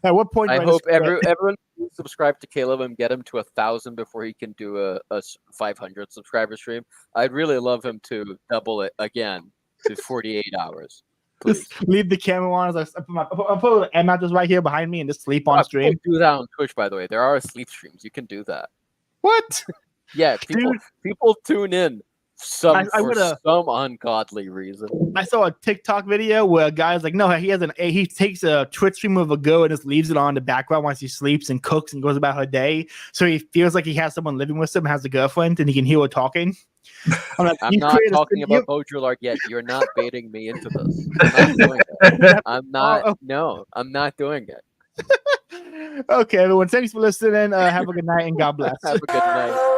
At what point? I hope everyone subscribe to Caleb and get him to 1,000 before he can do a 500 subscriber stream. I'd really love him to double it again to 48 hours. Please. Just leave the camera on. I'll put an mattress right here behind me and just sleep on stream. Do that on Twitch, by the way. There are sleep streams. You can do that. What? Yeah, people tune in for some ungodly reason. I saw a TikTok video where a guy's like, no, he takes a Twitch stream of a girl and just leaves it on in the background once he sleeps and cooks and goes about her day. So he feels like he has someone living with him, has a girlfriend, and he can hear her talking. I'm not talking about Baudrillard yet. You're not baiting me into this. I'm not doing it. I'm not doing it. Okay, everyone. Thanks for listening. Have a good night and God bless. Have a good night.